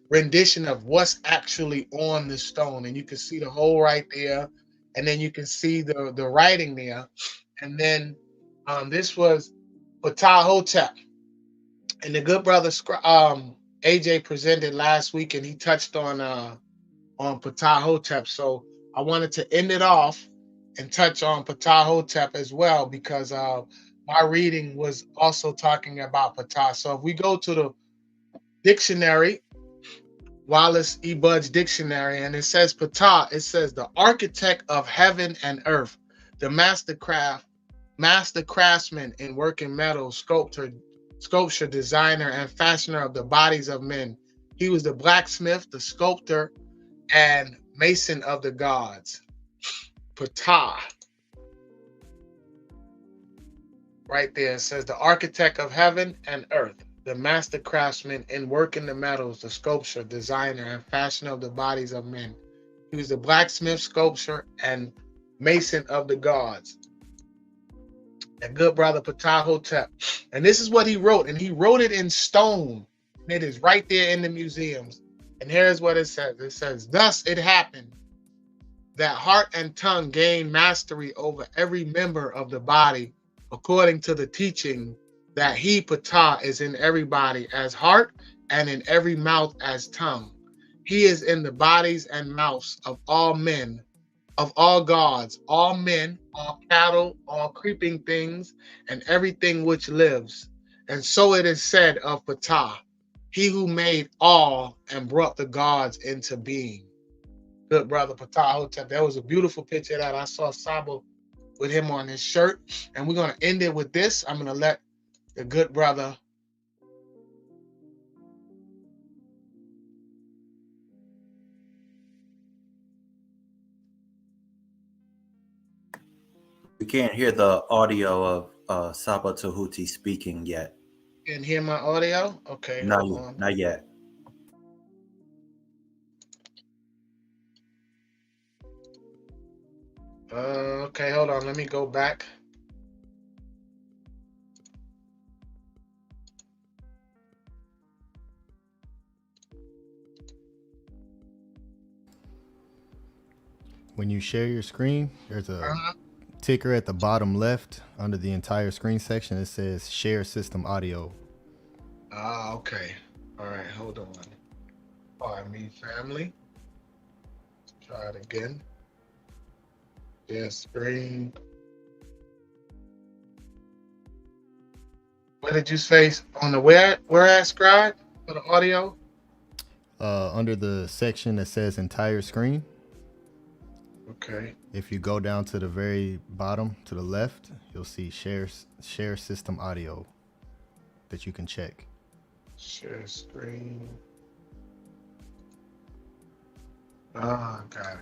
rendition of what's actually on the stone, and you can see the hole right there, and then you can see the writing there. And then this was Ptah, and the good brother AJ presented last week, and he touched on Ptah. So I wanted to end it off and touch on Ptah as well, because my reading was also talking about Ptah. So if we go to the dictionary, Wallace E. Budge Dictionary, and it says Ptah, it says the architect of heaven and earth, the master craftsman in working metal, sculpture, designer, and fashioner of the bodies of men. He was the blacksmith, the sculptor, and mason of the gods. Ptah. Right there, it says the architect of heaven and earth, the master craftsman in working the metals, the sculpture, designer, and fashioner of the bodies of men. He was the blacksmith, sculptor, and mason of the gods. And good brother Ptah. And this is what he wrote, and he wrote it in stone. And it is right there in the museums. And here's what it says. It says, thus it happened that heart and tongue gained mastery over every member of the body, according to the teaching that he, Ptah, is in everybody as heart, and in every mouth as tongue. He is in the bodies and mouths of all men, of all gods, all men, all cattle, all creeping things, and everything which lives. And so it is said of Ptah, he who made all and brought the gods into being. Good brother Ptah. That was a beautiful picture that I saw Sabo with him on his shirt. And we're going to end it with this. I'm going to let the good brother We can't hear the audio of Saba Tahuti speaking yet. Can hear my audio? Okay, Not hold yet. on. Not yet. Okay, hold on. Let me go back. When you share your screen, there's a ticker at the bottom left under the entire screen section. It says share system audio. Okay. All right, hold on. Pardon me, family. Let's try it again. Share screen. What did you say on the where at Scribe for the audio? Under the section that says entire screen, Okay. if you go down to the very bottom to the left, you'll see share system audio that you can check. Share screen. Got it.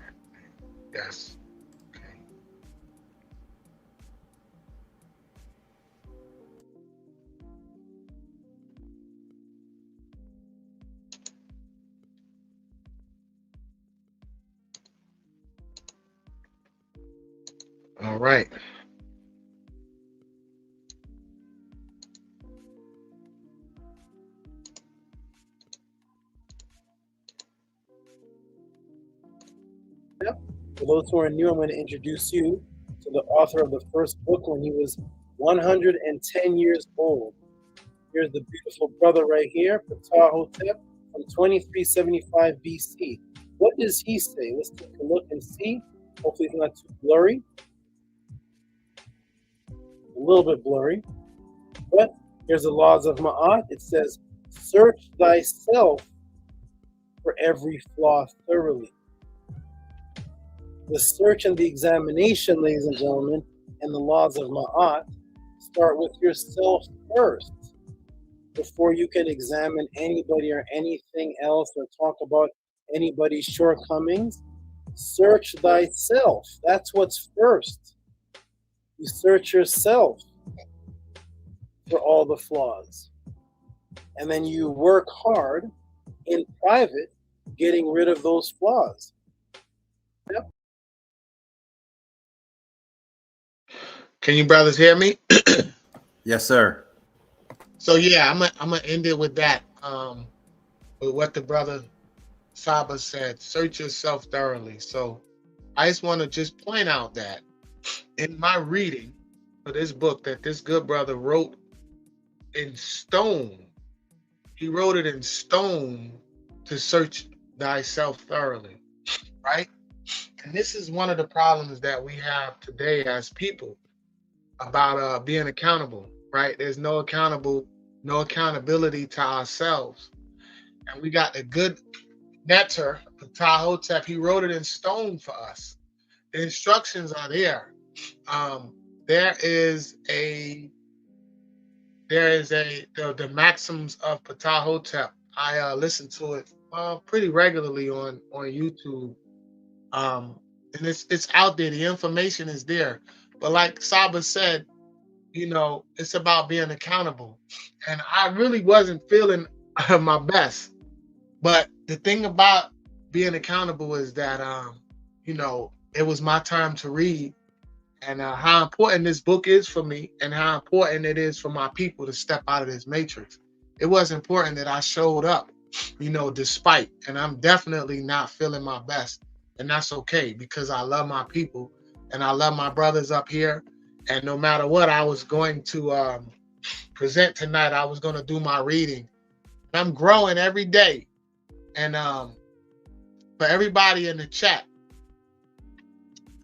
Yes. Okay. All right. For those who are new, I'm going to introduce you to the author of the first book when he was 110 years old. Here's the beautiful brother right here, Ptah Hotep, from 2375 BC. What does he say? Let's take a look and see. Hopefully it's not too blurry. A little bit blurry. But here's the laws of Ma'at. It says, search thyself for every flaw thoroughly. The search and the examination, ladies and gentlemen, and the laws of Ma'at start with yourself first before you can examine anybody or anything else or talk about anybody's shortcomings. Search thyself. That's what's first. You search yourself for all the flaws. And then you work hard in private getting rid of those flaws. Yep. Can you brothers hear me? Yes, sir. So yeah, I'm gonna end it with that. With what the brother Saba said, search yourself thoroughly. So I just want to just point out that in my reading of this book that this good brother wrote in stone, he wrote it in stone to search thyself thoroughly, right? And this is one of the problems that we have today as people about being accountable, right? There's no accountability to ourselves. And we got the good netter, Ptah Hotep, he wrote it in stone for us. The instructions are there. There is the maxims of Ptah Hotep. I listen to it pretty regularly on YouTube. And it's out there. The information is there. But like Saba said, it's about being accountable. And I really wasn't feeling my best. But the thing about being accountable is that, it was my time to read, and how important this book is for me and how important it is for my people to step out of this matrix. It was important that I showed up, despite, and I'm definitely not feeling my best. And that's okay because I love my people and I love my brothers up here. And no matter what I was going to present tonight, I was going to do my reading. And I'm growing every day. And for everybody in the chat,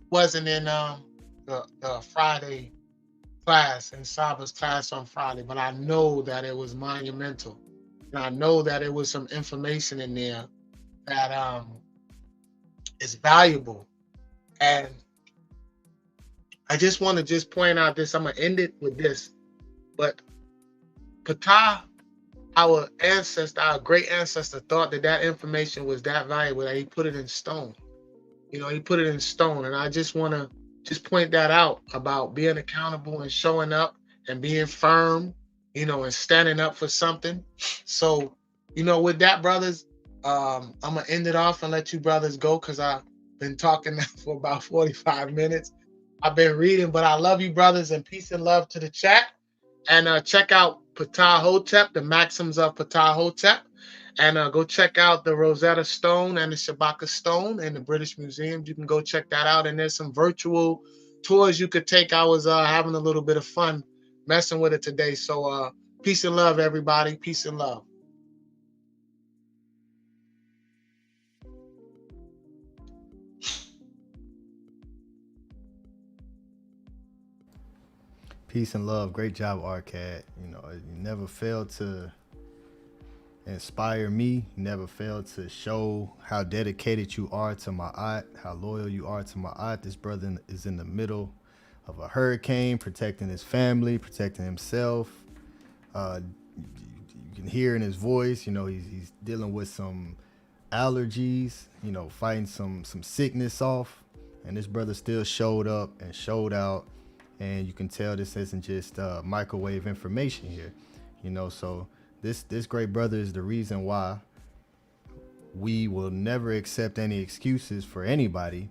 wasn't in the Friday class, in Saba's class on Friday, but I know that it was monumental. And I know that it was some information in there that is valuable. And I just want to just point out this. I'm going to end it with this. But Ptah, our ancestor, our great ancestor, thought that information was that valuable that he put it in stone. He put it in stone. And I just want to just point that out about being accountable and showing up and being firm, and standing up for something. So, with that, brothers, I'm gonna end it off and let you brothers go because I've been talking now for about 45 minutes. I've been reading, but I love you, brothers, and peace and love to the chat. And check out Ptah Hotep, the Maxims of Ptah Hotep. And go check out the Rosetta Stone and the Shabaka Stone in the British Museum. You can go check that out. And there's some virtual tours you could take. I was having a little bit of fun messing with it today. So peace and love, everybody. Peace and love. Peace and love. Great job, Arcad. You never failed to inspire me. You never failed to show how dedicated you are to my art, how loyal you are to my art. This brother is in the middle of a hurricane, protecting his family, protecting himself. You can hear in his voice, he's dealing with some allergies, fighting some sickness off. And this brother still showed up and showed out. And you can tell this isn't just microwave information here, so this great brother is the reason why we will never accept any excuses for anybody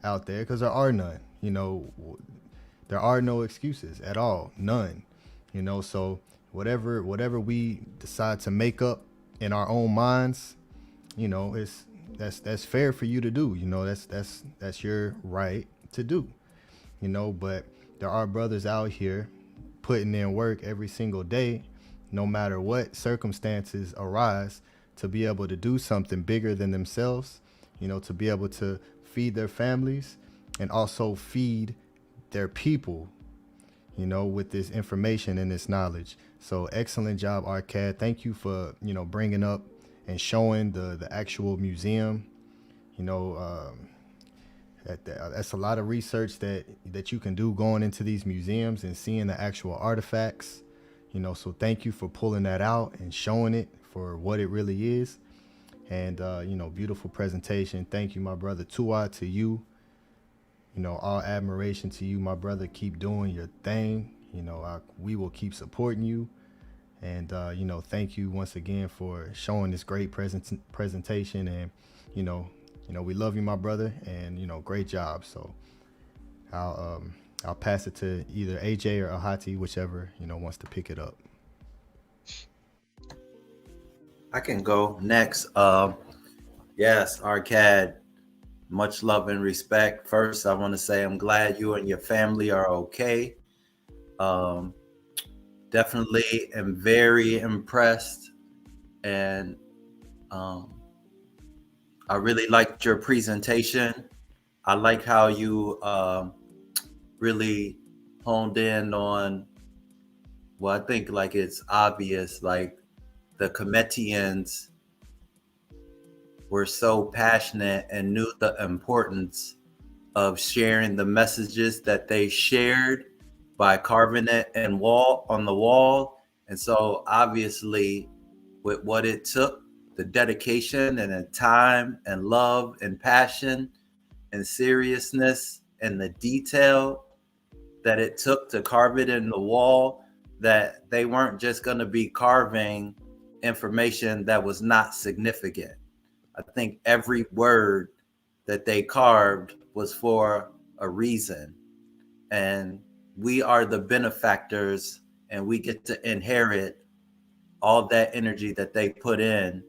out there, because there are none. There are no excuses at all, none. So whatever we decide to make up in our own minds, that's fair for you to do. That's your right to do. But there are brothers out here putting in work every single day, no matter what circumstances arise, to be able to do something bigger than themselves, to be able to feed their families and also feed their people, with this information and this knowledge. So excellent job, Arcad. Thank you for, bringing up and showing the actual museum. That's a lot of research that you can do going into these museums and seeing the actual artifacts. So thank you for pulling that out and showing it for what it really is. And, beautiful presentation. Thank you, my brother. Tua to you. All admiration to you, my brother. Keep doing your thing. We will keep supporting you. And, thank you once again for showing this great presentation. And, we love you, my brother. And, great job. So I'll pass it to either AJ or Ahati, whichever, wants to pick it up. I can go next. Yes, Arcad, much love and respect. First, I want to say I'm glad you and your family are okay. Definitely am very impressed. And I really liked your presentation. I like how you really honed in on, well, I think like it's obvious, like the Cometians were so passionate and knew the importance of sharing the messages that they shared by carving it and on the wall. And so obviously with what it took, the dedication and the time and love and passion and seriousness and the detail that it took to carve it in the wall, that they weren't just going to be carving information that was not significant. I think every word that they carved was for a reason. And we are the benefactors, and we get to inherit all that energy that they put in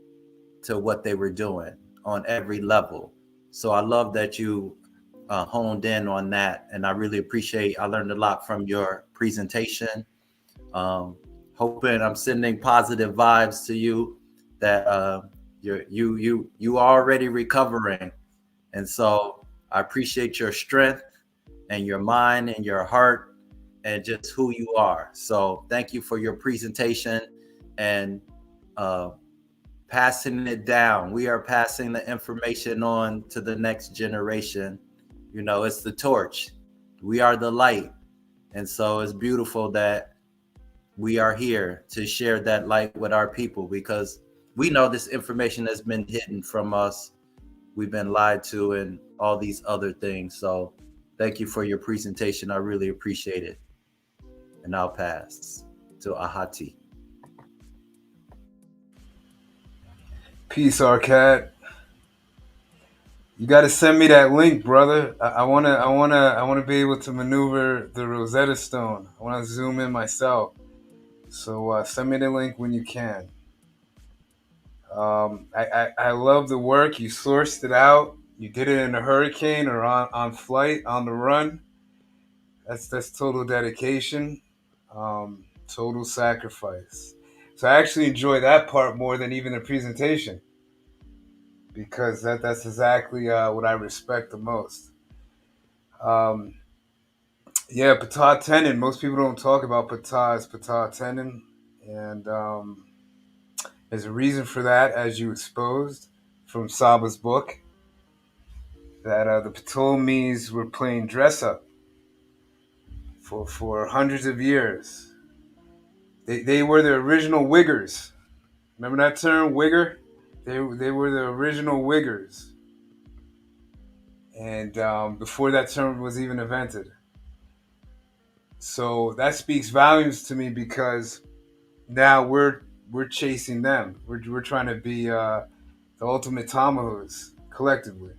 to what they were doing on every level. So I love that you honed in on that. And I really appreciate, I learned a lot from your presentation. Hoping I'm sending positive vibes to you that you are already recovering. And so I appreciate your strength and your mind and your heart and just who you are. So thank you for your presentation and passing it down. We are passing the information on to the next generation. It's the torch. We are the light. And so it's beautiful that we are here to share that light with our people, because we know this information has been hidden from us. We've been lied to and all these other things. So Thank you for your presentation. I really appreciate it. And I'll pass to Ahati. Peace, Arcad. You got to send me that link, brother. I wanna be able to maneuver the Rosetta Stone. I want to zoom in myself. So send me the link when you can. I love the work. You sourced it out. You did it in a hurricane or on flight, on the run. That's total dedication, total sacrifice. So I actually enjoy that part more than even the presentation because that's exactly what I respect the most. Um, yeah, Patah tendon. Most people don't talk about Patah as Patah tendon, and there's a reason for that, as you exposed from Saba's book, that the Ptolemies were playing dress up for hundreds of years. They were the original Wiggers. Remember that term, Wigger? They were the original Wiggers, and before that term was even invented. So that speaks volumes to me because now we're chasing them. We're trying to be the ultimate tomahawks collectively.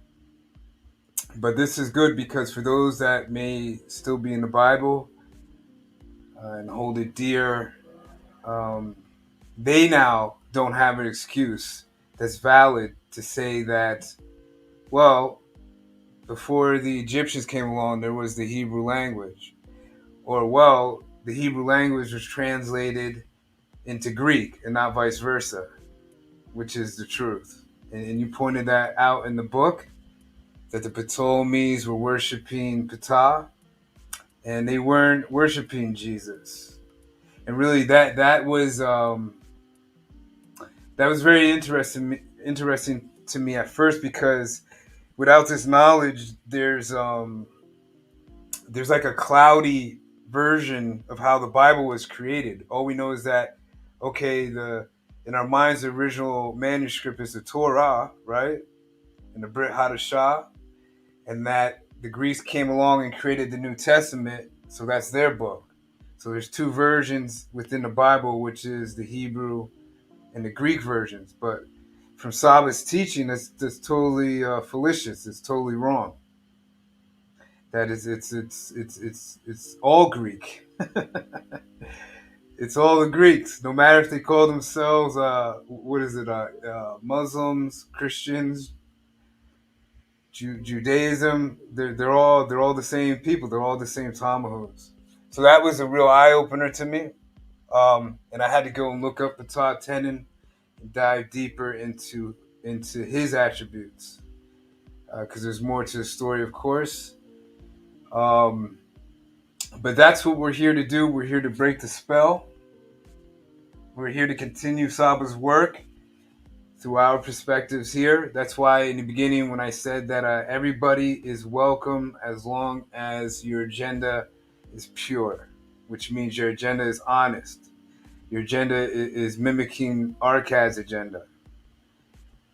But this is good because for those that may still be in the Bible and hold it dear, um, they now don't have an excuse that's valid to say that, well, before the Egyptians came along, there was the Hebrew language. Or, well, the Hebrew language was translated into Greek and not vice versa, which is the truth. And you pointed that out in the book, that the Ptolemies were worshiping Ptah, and they weren't worshiping Jesus. And really, that was very interesting to me at first, because without this knowledge, there's like a cloudy version of how the Bible was created. All we know is that, okay, in our minds the original manuscript is the Torah, right, and the Brit Hadashah, and that the Greeks came along and created the New Testament, so that's their book. So there's two versions within the Bible, which is the Hebrew and the Greek versions. But from Saba's teaching, that's totally fallacious. It's totally wrong. That is, it's all Greek. It's all the Greeks. No matter if they call themselves what is it, Muslims, Christians, Judaism. They're all the same people. They're all the same tomahawks. So that was a real eye opener to me. And I had to go and look up the top tenon and dive deeper into his attributes, because there's more to the story, of course. Um, but that's what we're here to do. We're here to break the spell. We're here to continue Saba's work through our perspectives here. That's why in the beginning, when I said that everybody is welcome as long as your agenda is pure, which means your agenda is honest. Your agenda is mimicking Arcad's agenda.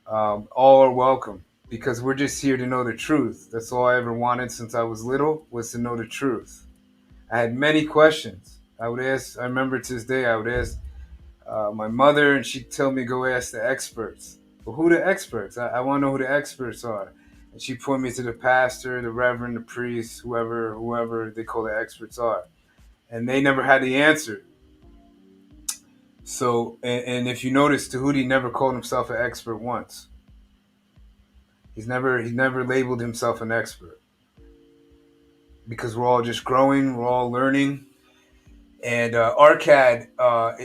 All are welcome, because we're just here to know the truth. That's all I ever wanted since I was little, was to know the truth. I had many questions. I remember to this day, I would ask my mother, and she'd tell me, go ask the experts. Well, who the experts? I want to know who the experts are. And she'd point me to the pastor, the reverend, the priest, whoever they call the experts are. And they never had the answer. So, and if you notice, Tahuti never called himself an expert once. He never labeled himself an expert, because we're all just growing, we're all learning. And Arcad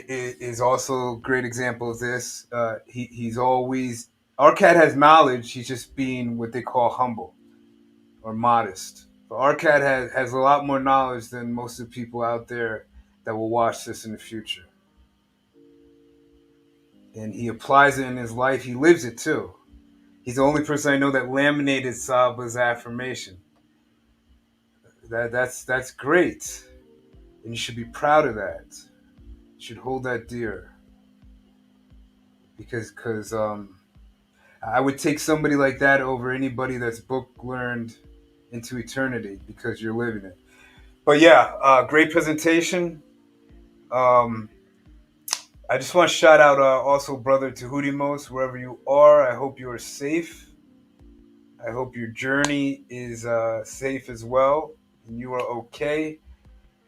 is also a great example of this. He's always, Arcad has knowledge. He's just being what they call humble or modest. But Arcad has a lot more knowledge than most of the people out there that will watch this in the future. And he applies it in his life. He lives it too. He's the only person I know that laminated Saba's affirmation. That's great, and you should be proud of that. You should hold that dear, because I would take somebody like that over anybody that's book learned into eternity because you're living it. But yeah, great presentation. Um, I just want to shout out also brother Tahudimos, wherever you are. I hope you are safe. I hope your journey is safe as well, and you are okay.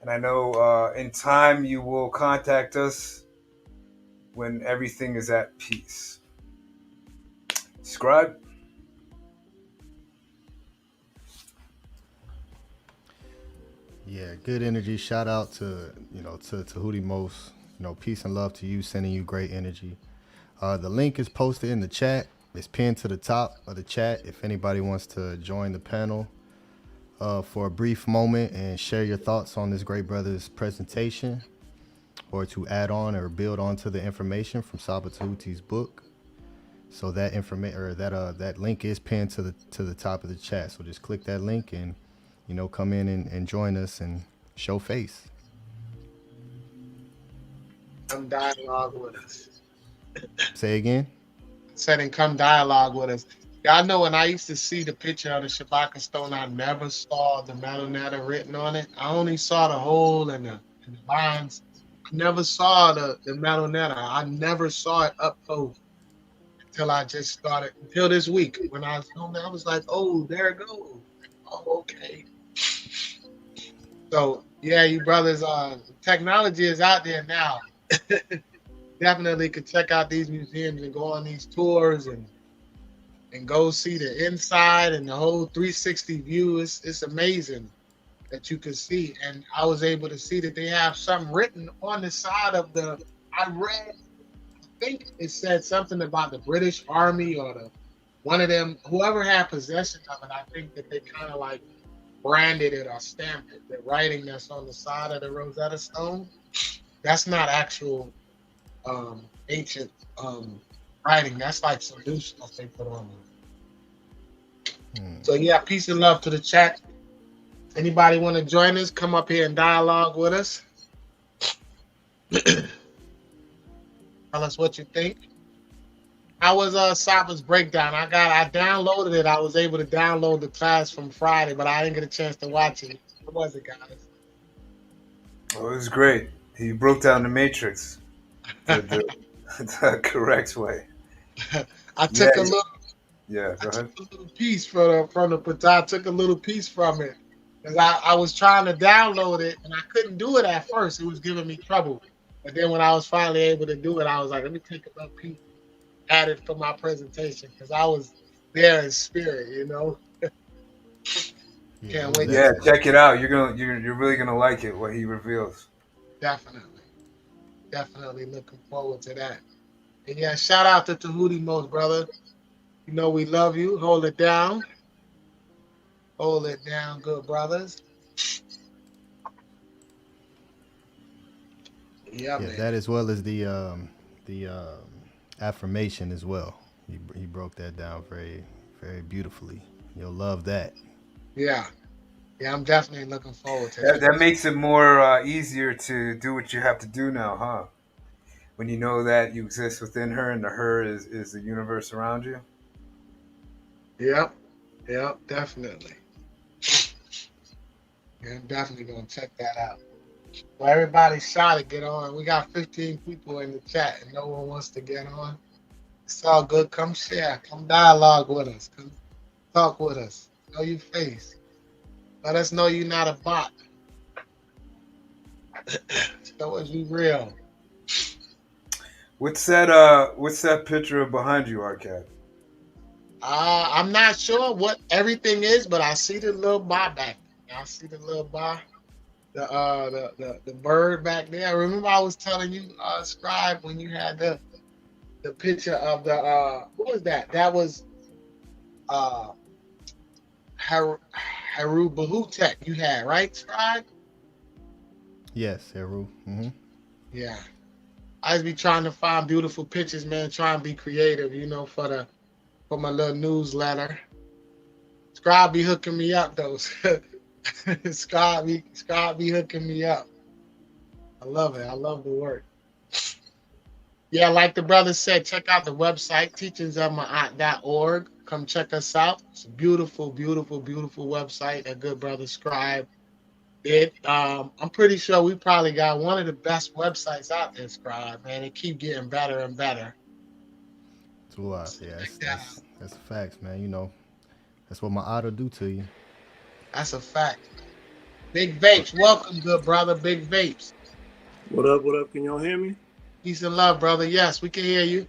And I know in time you will contact us when everything is at peace. Scribe. Yeah, good energy. Shout out to to Hootie Most. Peace and love to you. Sending you great energy. The link is posted in the chat. It's pinned to the top of the chat. If anybody wants to join the panel for a brief moment and share your thoughts on this great brother's presentation, or to add on or build onto the information from Saba Tahuti's book. So that information or that link is pinned to the top of the chat. So just click that link and come in and join us and show face. Come dialogue with us. Say again. Said and come dialogue with us. Y'all know when I used to see the picture of the Shabaka stone, I never saw the metal netta written on it. I only saw the hole and the lines. I never saw the metal netta. I never saw it up close until I just started, until this week. When I was home, I was like, oh, there it goes. Oh, okay. So, yeah, you brothers, technology is out there now. Definitely could check out these museums and go on these tours and go see the inside and the whole 360 view. It's amazing that you can see. And I was able to see that they have something written on the side of the, I read, I think it said something about the British Army or one of them, whoever had possession of it. I think that they kind of like branded it or stamped it. The writing that's on the side of the Rosetta Stone, that's not actual ancient writing. That's like some new stuff they put on there. So yeah, peace and love to the chat. Anybody want to join us? Come up here and dialogue with us. Tell us what you think. How was Saba's breakdown? I downloaded it. I was able to download the class from Friday, but I didn't get a chance to watch it. What was it, guys? Oh, it was great. He broke down the matrix the correct way. I took a little. Yeah, go ahead. A little piece from the I took a little piece from it because I was trying to download it and I couldn't do it at first. It was giving me trouble, but then when I was finally able to do it, I was like, let me take a little piece, add it for my presentation because I was there in spirit, Can't wait. Yeah, check it out. You're really gonna like it. What he reveals. Definitely looking forward to that. And yeah, shout out to Tahuti Most, brother. We love you. Hold it down. Hold it down, good brothers. Yeah, man. That as well as the affirmation as well. He broke that down very, very beautifully. You'll love that. Yeah, I'm definitely looking forward to that. That makes it more easier to do what you have to do now, huh? When you know that you exist within her and the her is the universe around you. Yep, definitely. Yeah, I'm definitely gonna check that out. Well, everybody's shy to get on. We got 15 people in the chat and no one wants to get on. It's all good. Come share. Come dialogue with us. Come talk with us. Know your face. Let us know you're not a bot. Show us you real. What's that picture behind you, Arcad? I'm not sure what everything is, but I see the little bar back. I see the little bar, the bird back there. I remember I was telling you, Scribe, when you had the picture of the what was that? That was Haru Bahutek you had, right, Scribe? Yes, Haru. Mm-hmm. Yeah. I just be trying to find beautiful pictures, man. Try and be creative, for my little newsletter. Scribe be hooking me up though. Scribe be hooking me up. I love it. I love the work. Yeah, like the brother said, check out the website, teachingsofmaat.org. Come check us out. It's a beautiful, beautiful, beautiful website that good brother Scribe did. I'm pretty sure we probably got one of the best websites out there, Scribe, man. It keep getting better and better. So, So yeah, check that out. that's facts, man. You know, that's what my auto do to you. That's a fact. Big Vapes, welcome, good brother. Big Vapes. What up? What up? Can y'all hear me? Peace and love, brother. Yes, we can hear you.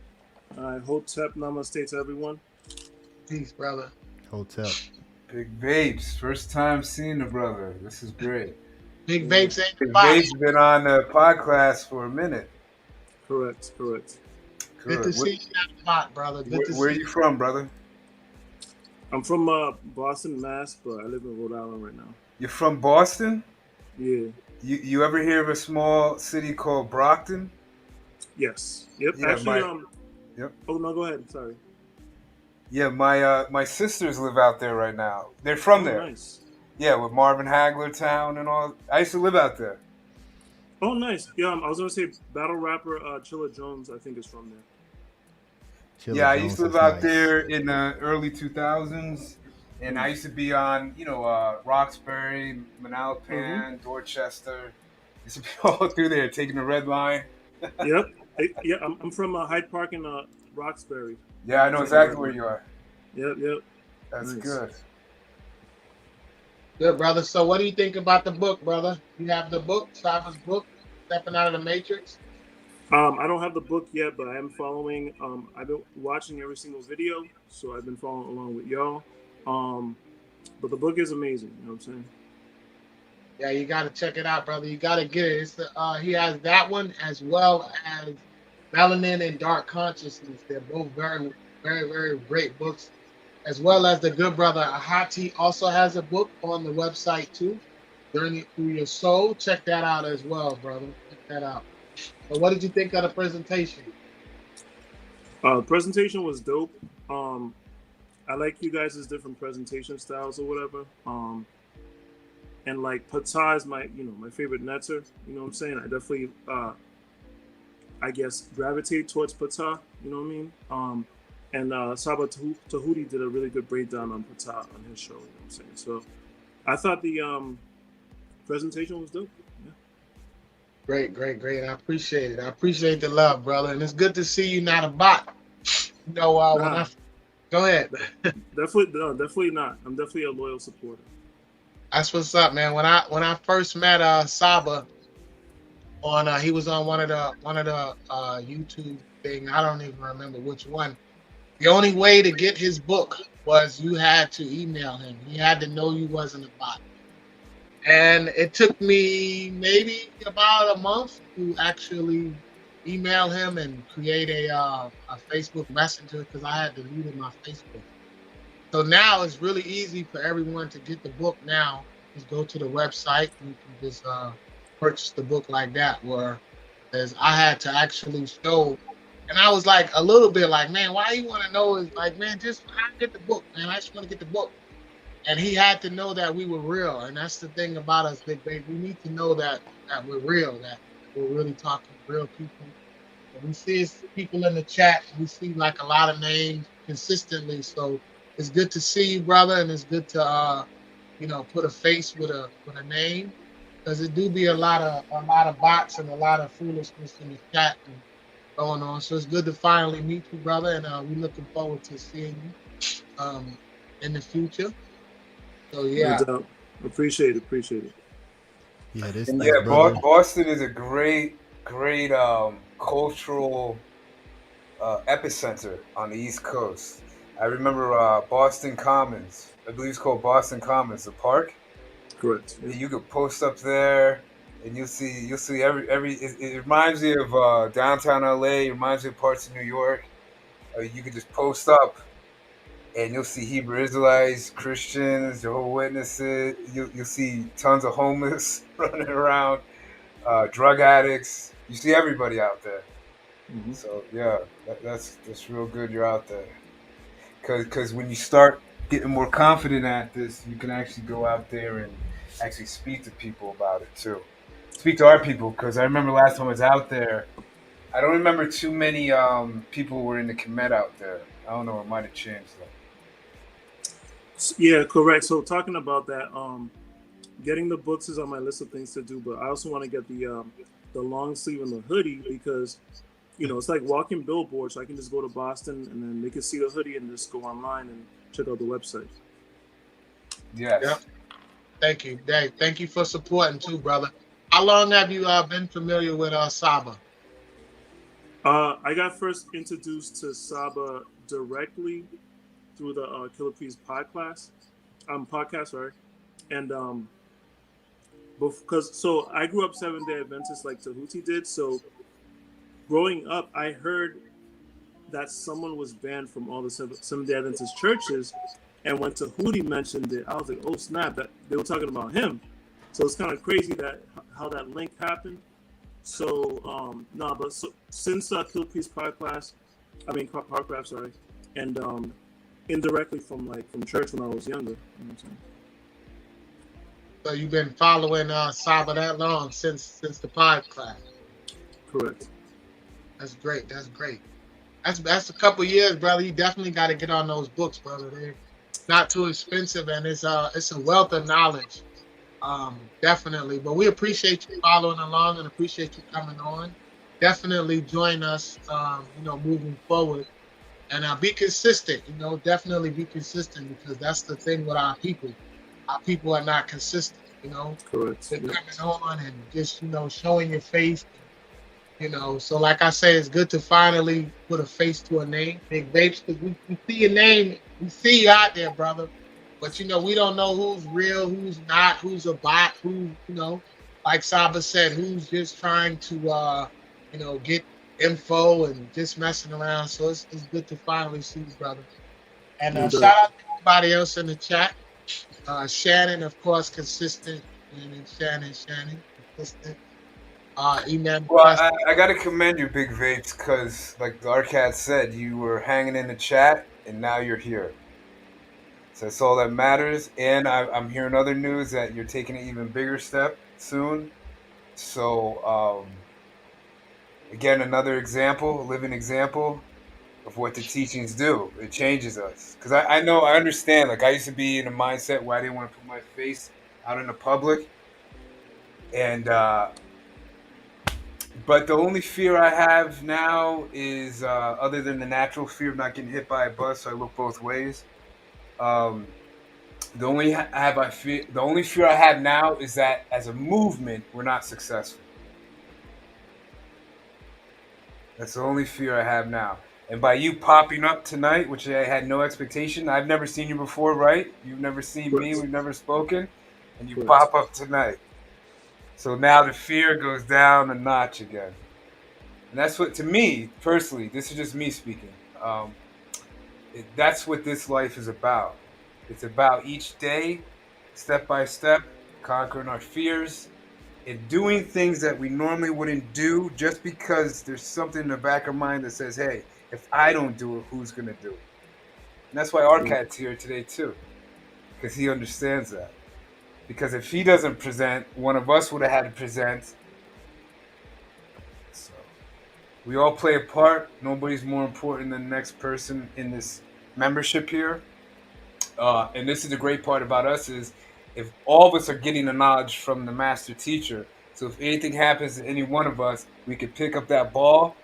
All right. Hotep, namaste to everyone. Peace, brother. Hotel. Big Vapes, first time seeing the brother. This is great. Big Yeah, Vapes ain't the Big bot. Vapes been on the podcast for a minute. correct, correct. Good to Good. see you at the bot, brother. Good to Where see you from, brother? I'm from Boston, Mass, but I live in Rhode Island right now. You're from Boston? Yeah. You ever hear of a small city called Brockton? Yes. Yep. Yeah, Actually, Yep. Oh no, go ahead. Sorry. Yeah, my sisters live out there right now. They're from Oh, there. nice. Yeah, with Marvin Hagler Town and all. I used to live out there. Oh, nice. Yeah. I was gonna say battle rapper Chilla Jones. I think is from there. Chilla Yeah, I Jones used to live is out nice. there in the early 2000s, and I used to be on, Roxbury, Manalapan, Dorchester. Used to be all through there, taking the red line. Yep. Yeah. I'm from Hyde Park in Roxbury. Yeah, I know exactly where you are. Yep. Yep. That's Nice. good. Good, brother. So, what do you think about the book, brother? You have the book, Cypher's book, Stepping Out of the Matrix? I don't have the book yet, but I am following. I've been watching every single video, so I've been following along with y'all. But the book is amazing. You know what I'm saying? Yeah, you got to check it out, brother. You got to get it. It's he has that one as well as Melanin and Dark Consciousness. They're both very, very, very great books. As well as the good brother Ahati also has a book on the website too. Journey Through Your Soul. Check that out as well, brother. Check that out. So, what did you think of the presentation? The presentation was dope. I like you guys' different presentation styles or whatever. And like Patah is my favorite netter. You know what I'm saying? I definitely I guess gravitate towards Patah. You know what I mean? And Saba Tahuti did a really good breakdown on Patah on his show. You know what I'm saying? So I thought the presentation was dope. Yeah. Great, great, great. I appreciate it. I appreciate the love, brother. And it's good to see you not a bot. You know, when Nah, I go ahead. definitely not. I'm definitely a loyal supporter. That's what's up, man. When I first met Saba on he was on one of the YouTube thing. I don't even remember which one. The only way to get his book was you had to email him. He had to know you wasn't a bot. And it took me maybe about a month to actually email him and create a Facebook Messenger because I had deleted my Facebook. So now it's really easy for everyone to get the book now. Just go to the website and you can just purchase the book like that. Whereas I had to actually show, and I was like a little bit like, man, why you want to know? Is like, man, just I get the book, man. I just want to get the book. And he had to know that we were real, and that's the thing about us, Big Baby. We need to know that we're real, that we're really talking to real people. And we see people in the chat. We see like a lot of names consistently. So it's good to see you, brother, and it's good to put a face with a name, because it do be a lot of bots and a lot of foolishness in the chat and going on. So it's good to finally meet you, brother, and we're looking forward to seeing you in the future. So No yeah, doubt. Appreciate it. Yeah, this And this yeah, brother. Boston is a great, great cultural epicenter on the East Coast. I remember Boston Commons. I believe it's called Boston Commons, the park. Correct. Yeah. You could post up there, and you'll see every. It reminds me of downtown LA. It reminds me of parts of New York. You could just post up, and you'll see Hebrew Israelites, Christians, Jehovah's Witnesses. You'll see tons of homeless running around, drug addicts. You see everybody out there. Mhm. So yeah, that's real good. You're out there, because when you start getting more confident at this, you can actually go out there and actually speak to people about it too. Speak to our people, because I remember last time I was out there, I don't remember too many people were in the Kemet out there. I don't know. It might have changed though. Yeah, correct. So talking about that, getting the books is on my list of things to do, but I also want to get the long sleeve and the hoodie because it's like walking billboards. So I can just go to Boston and then they can see the hoodie and just go online and check out the website. Yes. Yep. Thank you, Dave. Thank you for supporting too, brother. How long have you been familiar with Saba? I got first introduced to Saba directly through the Killer Priest podcast, sorry, and because so I grew up 7 Day Adventist like Tahuti did. So growing up, I heard that someone was banned from all the 7 Day Adventist churches, and when Tahuti mentioned it, I was like, "Oh snap!" That they were talking about him. So it's kind of crazy that how that link happened. So but since Killer Priest podcast, Parcraft, sorry, and indirectly from church when I was younger. You know what I'm saying? So you've been following Saba that long since the podcast. Correct. That's great. That's great. That's a couple years, brother. You definitely got to get on those books, brother. They're not too expensive, and it's a wealth of knowledge. Definitely. But we appreciate you following along and appreciate you coming on. Definitely join us, moving forward. And be consistent, definitely be consistent because that's the thing with our people. Our people are not consistent, Correct. They're coming on and just, showing your face. So like I say, it's good to finally put a face to a name. Big Vapes, because we see your name, we see you out there, brother. But we don't know who's real, who's not, who's a bot, who, like Saba said, who's just trying to get info and just messing around. So it's good to finally see you, brother. And shout out to everybody else in the chat. Shannon, of course, consistent. Shannon, consistent. Well, I got to commend you, Big Vapes, because like the Arcad said, you were hanging in the chat, and now you're here. So that's all that matters. And I'm hearing other news that you're taking an even bigger step soon. So again, another example, a living example of what the teachings do. It changes us. Because I know, I understand. Like I used to be in a mindset where I didn't want to put my face out in the public, and but the only fear I have now is, other than the natural fear of not getting hit by a bus, so I look both ways. The only fear I have now is that as a movement, we're not successful. That's the only fear I have now. And by you popping up tonight, which I had no expectation, I've never seen you before, right? You've never seen me, we've never spoken, and you pop up tonight. So now the fear goes down a notch again. And that's what, to me, personally, this is just me speaking. That's what this life is about. It's about each day, step by step, conquering our fears and doing things that we normally wouldn't do just because there's something in the back of our mind that says, hey, if I don't do it, who's going to do it? And that's why Arcad's here today, too, because he understands that. Because if he doesn't present, one of us would have had to present. So we all play a part. Nobody's more important than the next person in this membership here. And this is the great part about us is if all of us are getting the knowledge from the master teacher, so if anything happens to any one of us, we could pick up that ball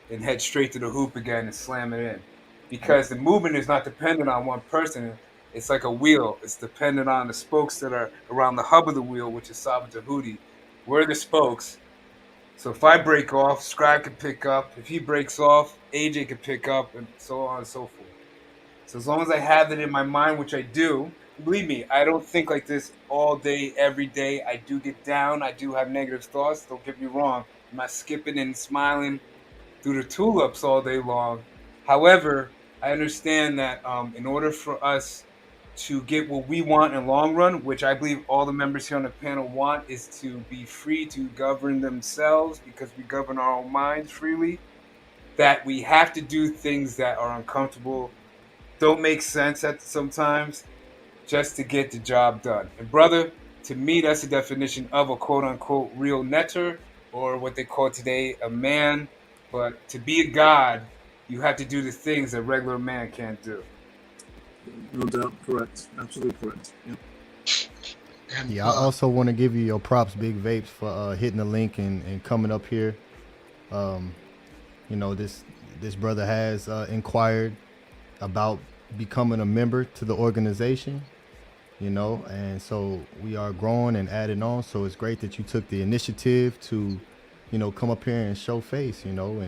and head straight to the hoop again and slam it in. Because the movement is not dependent on one person. It's like a wheel. It's dependent on the spokes that are around the hub of the wheel, which is Saba Tahuti. We're the spokes. So if I break off, Scribe can pick up. If he breaks off, AJ can pick up, and so on and so forth. So as long as I have it in my mind, which I do, believe me, I don't think like this all day, every day. I do get down. I do have negative thoughts. Don't get me wrong. I'm not skipping and smiling through the tulips all day long. However, I understand that in order for us to get what we want in the long run, which I believe all the members here on the panel want, is to be free to govern themselves because we govern our own minds freely, that we have to do things that are uncomfortable, don't make sense at sometimes, just to get the job done. And brother, to me, that's the definition of a quote-unquote real netter, or what they call today a man But to be a god, you have to do the things a regular man can't do. No doubt, correct, absolutely correct. Yeah. And Yeah, I also want to give you your props, Big Vapes, for hitting the link and coming up here. Um, you know, this brother has inquired about becoming a member to the organization, you know, and so we are growing and adding on. So it's great that you took the initiative to, you know, come up here and show face, you know,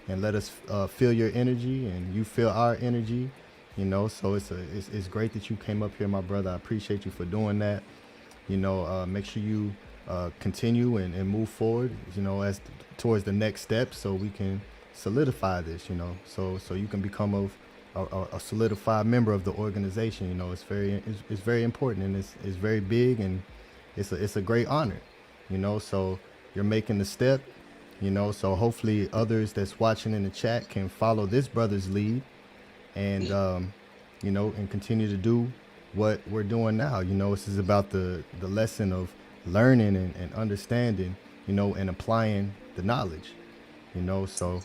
and let us feel your energy and you feel our energy, you know. So it's great that you came up here, my brother. I appreciate you for doing that. You know, make sure you continue and move forward, you know, as towards the next step, so we can solidify this, you know, so you can become a solidified member of the organization. You know, it's very important, and it's very big, and it's a great honor, you know. So you're making the step, you know. So hopefully others that's watching in the chat can follow this brother's lead, and you know, and continue to do what we're doing now. You know, this is about the lesson of learning and understanding, you know, and applying the knowledge, you know. So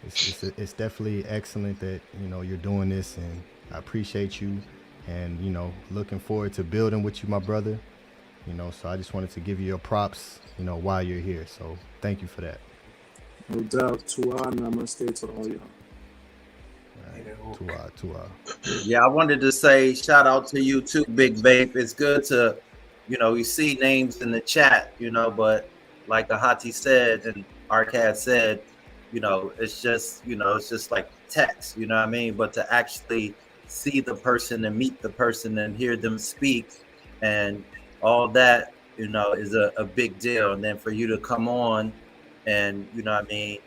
it's definitely excellent that, you know, you're doing this, and I appreciate you, and, you know, looking forward to building with you, my brother, you know. So I just wanted to give you your props, you know, while you're here. So thank you for that. No doubt. Tu'a namaste to all y'all. Tua. Yeah, I wanted to say shout out to you too, Big Vape. It's good to, you know, you see names in the chat, you know, but like Ahati said and Arcad said, you know, it's just like text, you know what I mean? But to actually see the person and meet the person and hear them speak and all that, you know, is a big deal. And then for you to come on and, you know what I mean,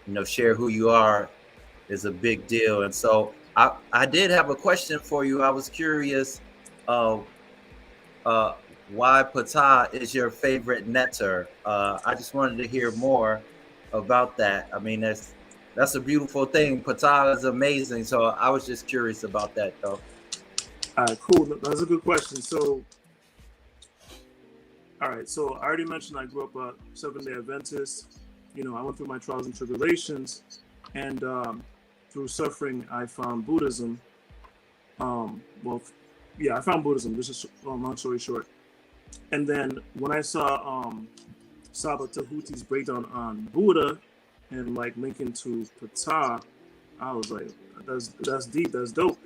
you know, share who you are is a big deal. And so I did have a question for you. I was curious why Ptah is your favorite netter. I just wanted to hear more about that. I mean, that's a beautiful thing. Ptah is amazing. So I was just curious about that, though. All right, cool. That's a good question. So, all right. So I already mentioned I grew up a Seventh-day Adventist. You know, I went through my trials and tribulations, and through suffering, I found Buddhism. I found Buddhism. This is long story short. And then when I saw Saba Tahuti's breakdown on Buddha and like linking to Ptah, I was like, that's deep, that's dope.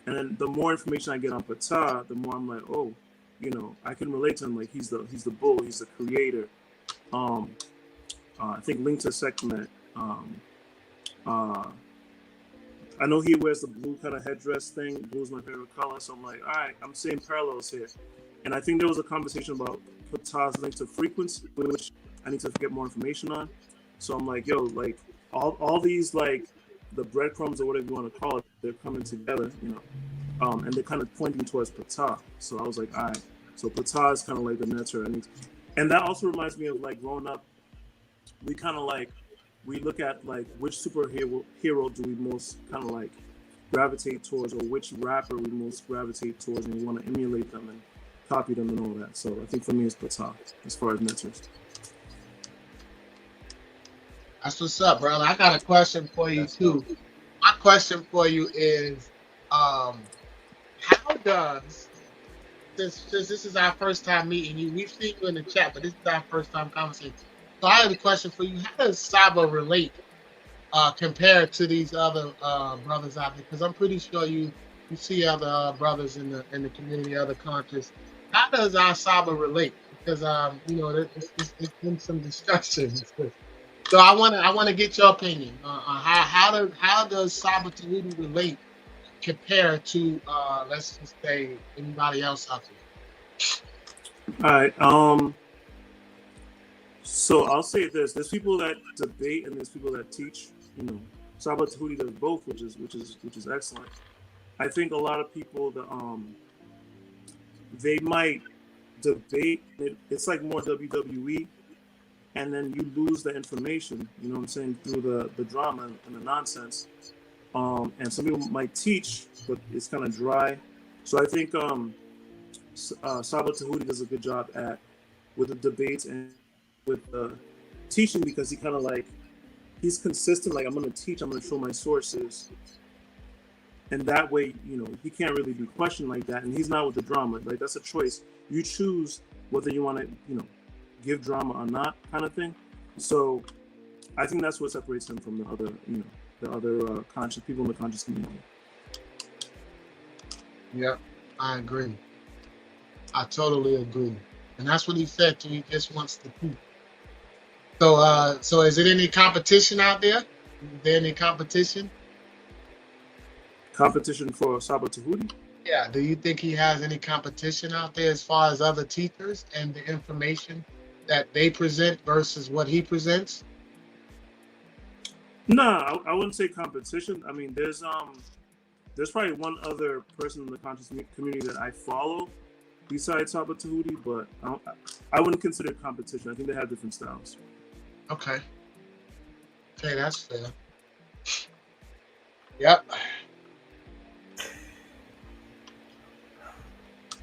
And then the more information I get on Ptah, the more I'm like, oh, you know, I can relate to him. Like he's the bull, he's the creator. I think linked to Sekhmet. I know he wears the blue kind of headdress thing. Blue's my favorite color, so I'm like, all right, I'm seeing parallels here. And I think there was a conversation about Ptah's link to frequency, which I need to get more information on. So I'm like, yo, like all these like the breadcrumbs or whatever you want to call it, they're coming together, you know, and they're kind of pointing towards Ptah. So I was like, all right, so Ptah is kind of like the netter, and that also reminds me of like growing up. We kind of like we look at like which superhero do we most kind of like gravitate towards, or which rapper we most gravitate towards, and we want to emulate them and copy them and all that. So I think for me it's Ptah as far as mentors. That's what's up, brother. I got a question for you too. My question for you is, how does since this is our first time meeting you, we've seen you in the chat, but this is our first time conversation. So I have a question for you. How does Saba relate compared to these other brothers out there? Because I'm pretty sure you see other brothers in the community, other conscious. How does our Saba relate? Because you know, there's been some discussions. So I want to get your opinion. How does Saba Tahuti relate compared to let's just say anybody else out there? All right. So I'll say this: there's people that debate and there's people that teach. You know, Saba Tahuti does both, which is excellent. I think a lot of people that they might debate. It's like more WWE, and then you lose the information. You know what I'm saying, through the drama and the nonsense. And some people might teach, but it's kind of dry. So I think Saba Tahuti does a good job with the debates and with the teaching, because he kind of like he's consistent. Like, I'm going to teach, I'm going to show my sources. And that way, he can't really be questioned like that. And he's not with the drama. Like, that's a choice. You choose whether you want to, give drama or not, kind of thing. So I think that's what separates him from the other conscious people in the conscious community. Yep, I agree. I totally agree. And that's what he said too. He just wants to teach. So is it any competition out there? Is there any competition? Competition for Saba Tahuti? Yeah. Do you think he has any competition out there as far as other teachers and the information that they present versus what he presents? Nah, I wouldn't say competition. I mean, there's probably one other person in the conscious community that I follow besides Saba Tahuti, but I wouldn't consider it competition. I think they have different styles. Okay, that's fair. Yep.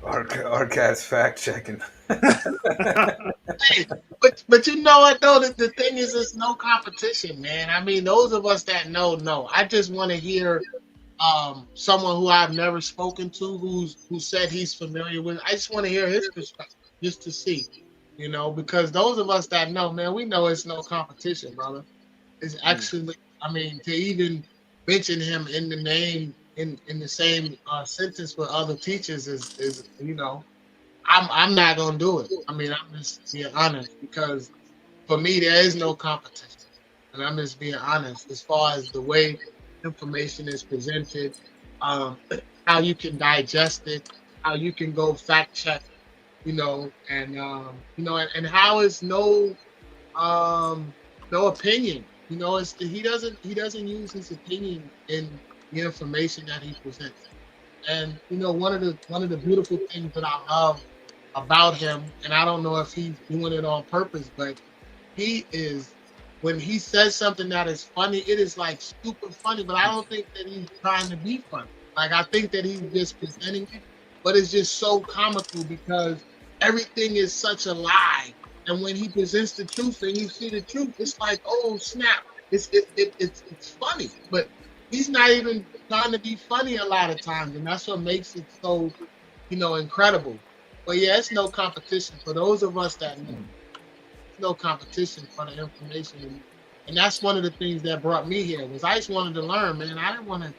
Our cat's fact checking. Hey, but you know what though? The thing is, it's no competition, man. I mean, those of us that know. I just want to hear someone who I've never spoken to who said he's familiar with. I just want to hear his perspective, just to see, because those of us that know, man, we know it's no competition, brother. It's actually, I mean, to even mention him in the name in the same sentence with other teachers is I'm not gonna do it. I mean, I'm just being honest because for me there is no competition, and I'm just being honest as far as the way information is presented, how you can digest it, how you can go fact check, and how it's no opinion. It's he doesn't use his opinion in the information that he presents. And one of the beautiful things that I love about him, and I don't know if he's doing it on purpose, but when he says something that is funny, it is like super funny, but I don't think that he's trying to be funny. Like, I think that he's just presenting it, but it's just so comical because everything is such a lie. And when he presents the truth and you see the truth, it's like, oh snap. It's funny, but he's not even trying to be funny a lot of times, and that's what makes it so, incredible. But yeah, it's no competition for those of us that know. No competition for the information, and that's one of the things that brought me here. Was I just wanted to learn, man. I didn't want to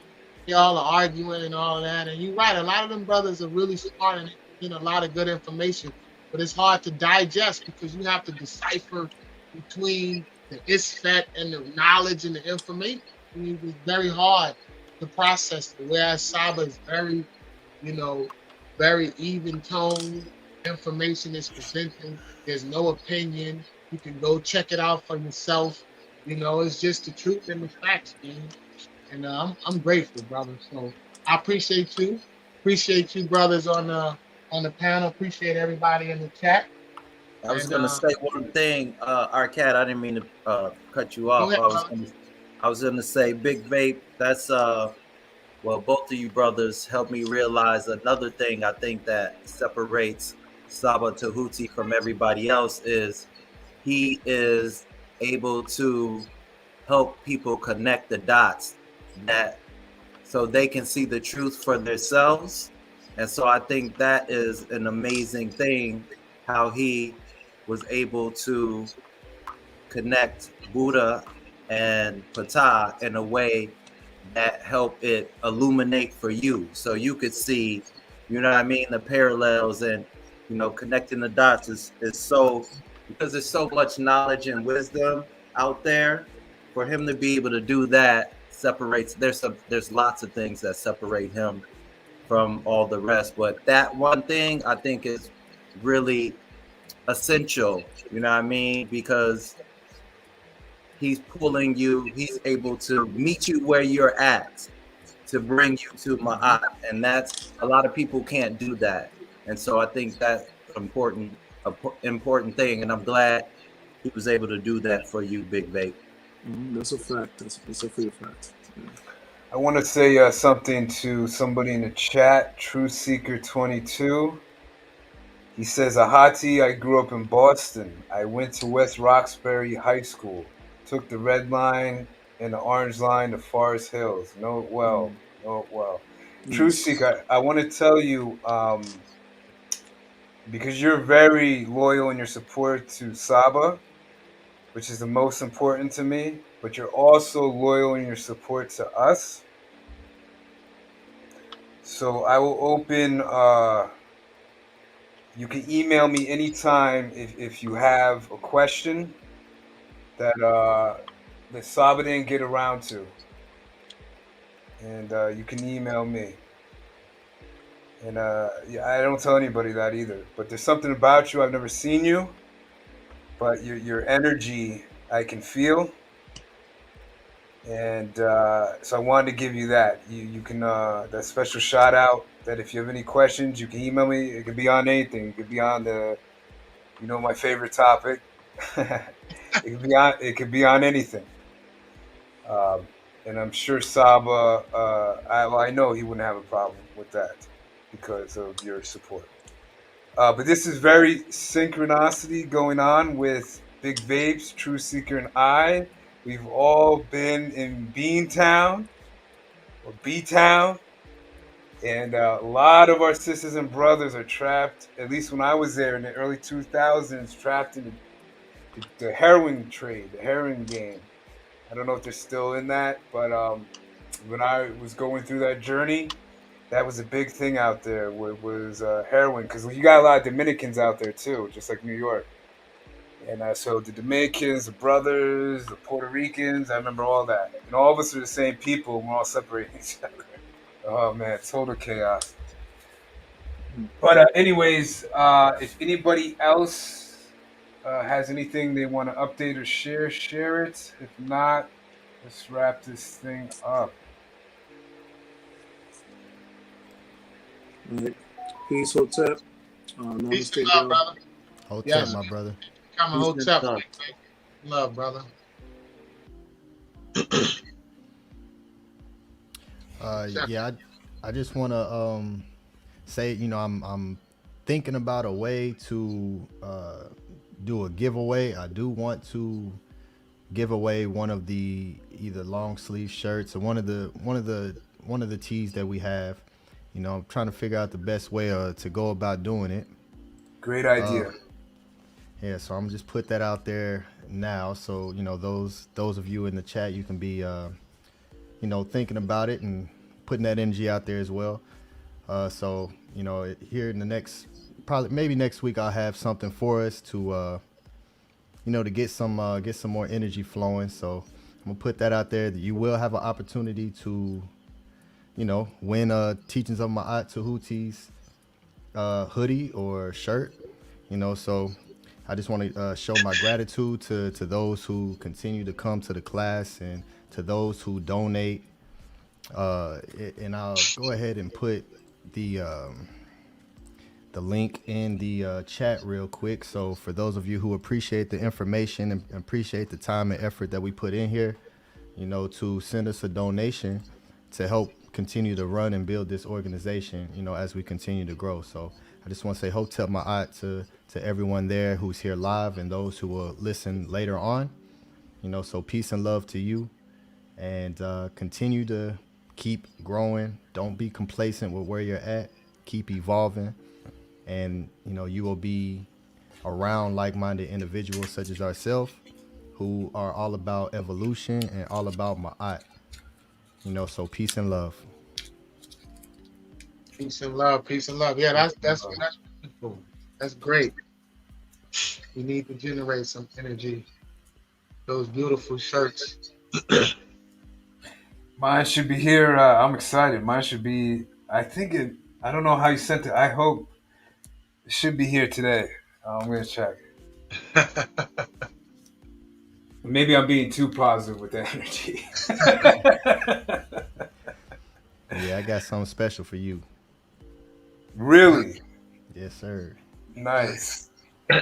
hear all the arguing and all of that. And you're right, a lot of them brothers are really smart and a lot of good information, but it's hard to digest because you have to decipher between the isfet and the knowledge and the information. I mean, it's very hard to process it. Whereas Saba is very, very even tone. Information is presented. There's no opinion. You can go check it out for yourself. It's just the truth and the facts, man. And I'm grateful, brother. So I appreciate you. Appreciate you, brothers, on the panel. Appreciate everybody in the chat. I was going to say one thing, Arcad. I didn't mean to cut you off. I was going to say, Big Vape. That's both of you brothers helped me realize another thing. I think that separates Saba Tahuti from everybody else is he is able to help people connect the dots so they can see the truth for themselves. And so I think that is an amazing thing, how he was able to connect Buddha and Ptah in a way that helped it illuminate for you. So you could see, the parallels and, connecting the dots is so, because there's so much knowledge and wisdom out there. For him to be able to do that separates, there's lots of things that separate him from all the rest. But that one thing I think is really essential, because he's pulling you, he's able to meet you where you're at to bring you to Ma'at. And that's, a lot of people can't do that. And so I think that's an important thing. And I'm glad he was able to do that for you, Big Vape. That's a fact. That's definitely a fact. Yeah. I want to say something to somebody in the chat, True Seeker 22. He says, Ahati, I grew up in Boston. I went to West Roxbury High School. Took the red line and the orange line to Forest Hills. Know it well. Know it well. Truth Nice. Seeker, I want to tell you, because you're very loyal in your support to Saba, which is the most important to me, but you're also loyal in your support to us. So I will open. You can email me anytime if you have a question that Saba didn't get around to, and you can email me. And yeah, I don't tell anybody that either. But there's something about you. I've never seen you, but your energy I can feel, and so I wanted to give you that. You can that special shout out. That if you have any questions, you can email me. It could be on anything. It could be on my favorite topic. It could be on anything. Um, and I'm sure Saba. I know he wouldn't have a problem with that because of your support. But this is very synchronicity going on with Big Vapes, True Seeker, and I. We've all been in Beantown or B Town, and a lot of our sisters and brothers are trapped. At least when I was there in the early 2000s, trapped in the heroin trade, the heroin game. I don't know if they're still in that, but when I was going through that journey, that was a big thing out there. Was heroin, because you got a lot of Dominicans out there too, just like New York. And so the Dominicans, the brothers, the Puerto Ricans, I remember all that. And all of us are the same people. And we're all separating each other. Oh man, total chaos. But anyways, if anybody else has anything they want to update or share it. If not, let's wrap this thing up. All right. Peace, Hotep. Peace Namaste, and love, bro. brother. Hotep, Yes, my brother. come a Peace and hotel. love. Love, brother. Yeah, I just want to say, I'm thinking about a way to do a giveaway. I do want to give away one of the either long sleeve shirts or one of the tees that we have. I'm trying to figure out the best way to go about doing it. Great idea. Yeah, so I'm just put that out there now. So those of you in the chat, you can be thinking about it and putting that energy out there as well. So here in the next, probably maybe next week, I'll have something for us to to get some more energy flowing. So I'm gonna put that out there. That you will have an opportunity to win Teachings of Ma'at Tahuti's hoodie or shirt. So I just want to show my gratitude to those who continue to come to the class and to those who donate. And I'll go ahead and put the link in the chat real quick. So for those of you who appreciate the information and appreciate the time and effort that we put in here, to send us a donation to help continue to run and build this organization, as we continue to grow. So I just want to say Hotep Ma'at to everyone there who's here live and those who will listen later on. So peace and love to you, and continue to keep growing. Don't be complacent with where you're at. Keep evolving, and you will be around like-minded individuals such as ourselves who are all about evolution and all about Ma'at. So peace and love. Peace and love. Peace and love. Yeah, that's beautiful. That's great. We need to generate some energy. Those beautiful shirts. Mine should be here. I'm excited. Mine should be. I think it. I don't know how you sent it. I hope it should be here today. I'm gonna check. Maybe I'm being too positive with the energy. Yeah, I got something special for you. Really Yes, sir. nice. I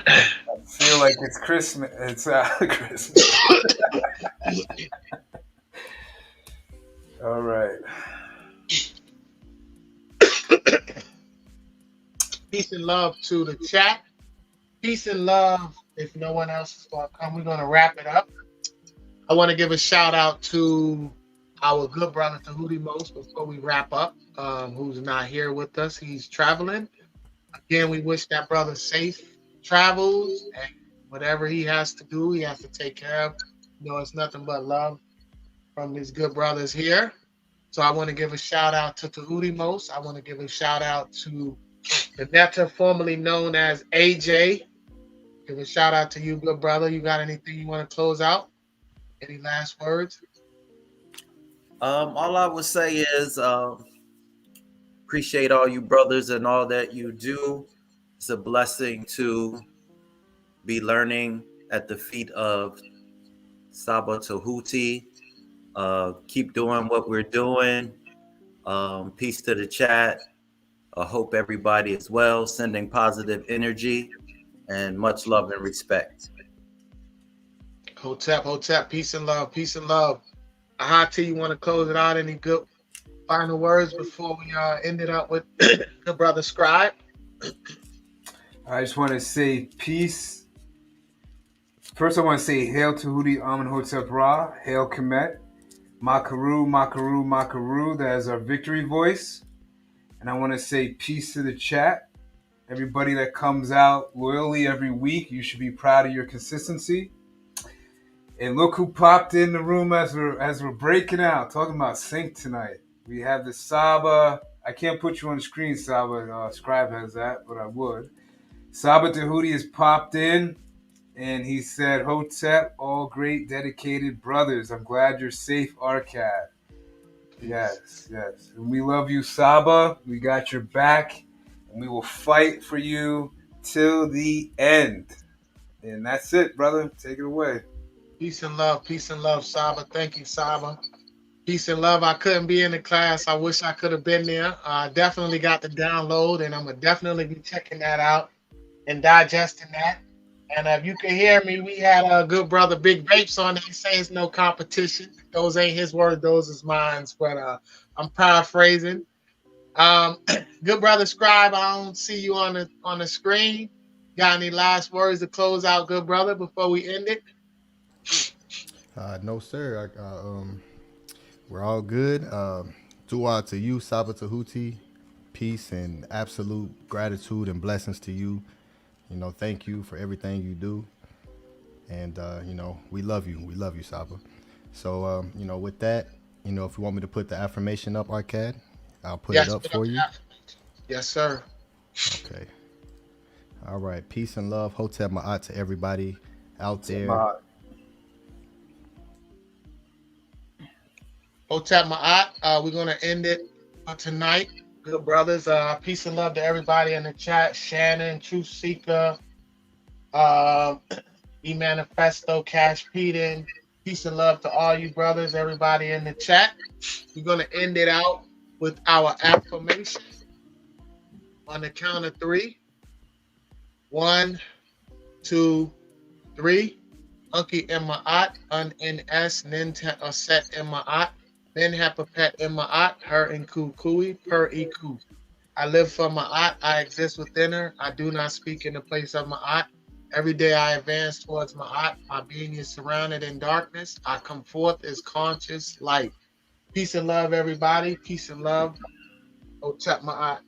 feel like it's Christmas. It's Christmas. All right. Peace and love to the chat. Peace and love. If no one else is going to come, we're going to wrap it up. I want to give a shout out to our good brother Tahuti Most before we wrap up, who's not here with us. He's traveling. Again, we wish that brother safe travels and whatever he has to do, he has to take care of. You know, it's nothing but love from these good brothers here. So I want to give a shout out to Tahuti Most. I want to give a shout out to the Netta, formerly known as AJ. Give a shout out to you, good brother. You got anything you want to close out? Any last words? All I would say is appreciate all you brothers and all that you do. It's a blessing to be learning at the feet of Saba Tahuti. Keep doing what we're doing. Peace to the chat. I hope everybody is well, sending positive energy and much love and respect. Hotep, Hotep, peace and love, peace and love. Ahati, you want to close it out? Any good final words before we end it up with the brother Scribe? I just want to say peace. First, I want to say hail to Hudi Amun Hotep Ra, hail Kemet, Makaru, Makaru, Makaru. That is our victory voice. And I want to say peace to the chat. Everybody that comes out loyally every week, you should be proud of your consistency. And look who popped in the room as we're breaking out, talking about sync tonight. We have the Saba. I can't put you on the screen, Saba. Scribe has that, but I would. Saba Tahuti has popped in, and he said, Hotep, all great, dedicated brothers. I'm glad you're safe, Arcad. Yes, yes. And we love you, Saba. We got your back, and we will fight for you till the end. And that's it, brother. Take it away. Peace and love, Saba. Thank you, Saba. Peace and love. I couldn't be in the class. I wish I could have been there. I definitely got the download, and I'm going to definitely be checking that out and digesting that. And if you can hear me, we had a good brother, Big Vapes, on there. He says no competition. Those ain't his words, those is mine. But I'm paraphrasing. Good brother Scribe, I don't see you on the screen. Got any last words to close out, good brother, before we end it? No, sir. We're all good. Dua to you, Saba Tahuti. Peace and absolute gratitude and blessings to you. You know, thank you for everything you do. And, you know, we love you. We love you, Saba. So, you know, with that, you know, if you want me to put the affirmation up, Arcad, I'll put it up for you. Yes, sir. Okay. All right. Peace and love. Hotep Ma'at to everybody out there. Hotep Ma'at. We're going to end it tonight. Good brothers. Peace and love to everybody in the chat. Shannon, Truth Seeker, E-Manifesto, Cash Peden. Peace and love to all you brothers, everybody in the chat. We're going to end it out with our affirmation on the count of 3. 1, 2, 3. Unki Ma'at, Un-N-S, Nintet Aset Ma'at, Ben Hapapet Ma'at, Her and Kukui, Per Iku. I live for Ma'at, I exist within her. I do not speak in the place of Ma'at. Every day I advance towards Ma'at. My being is surrounded in darkness. I come forth as conscious light. Peace and love, everybody. Peace and love. Hotep Ma'at.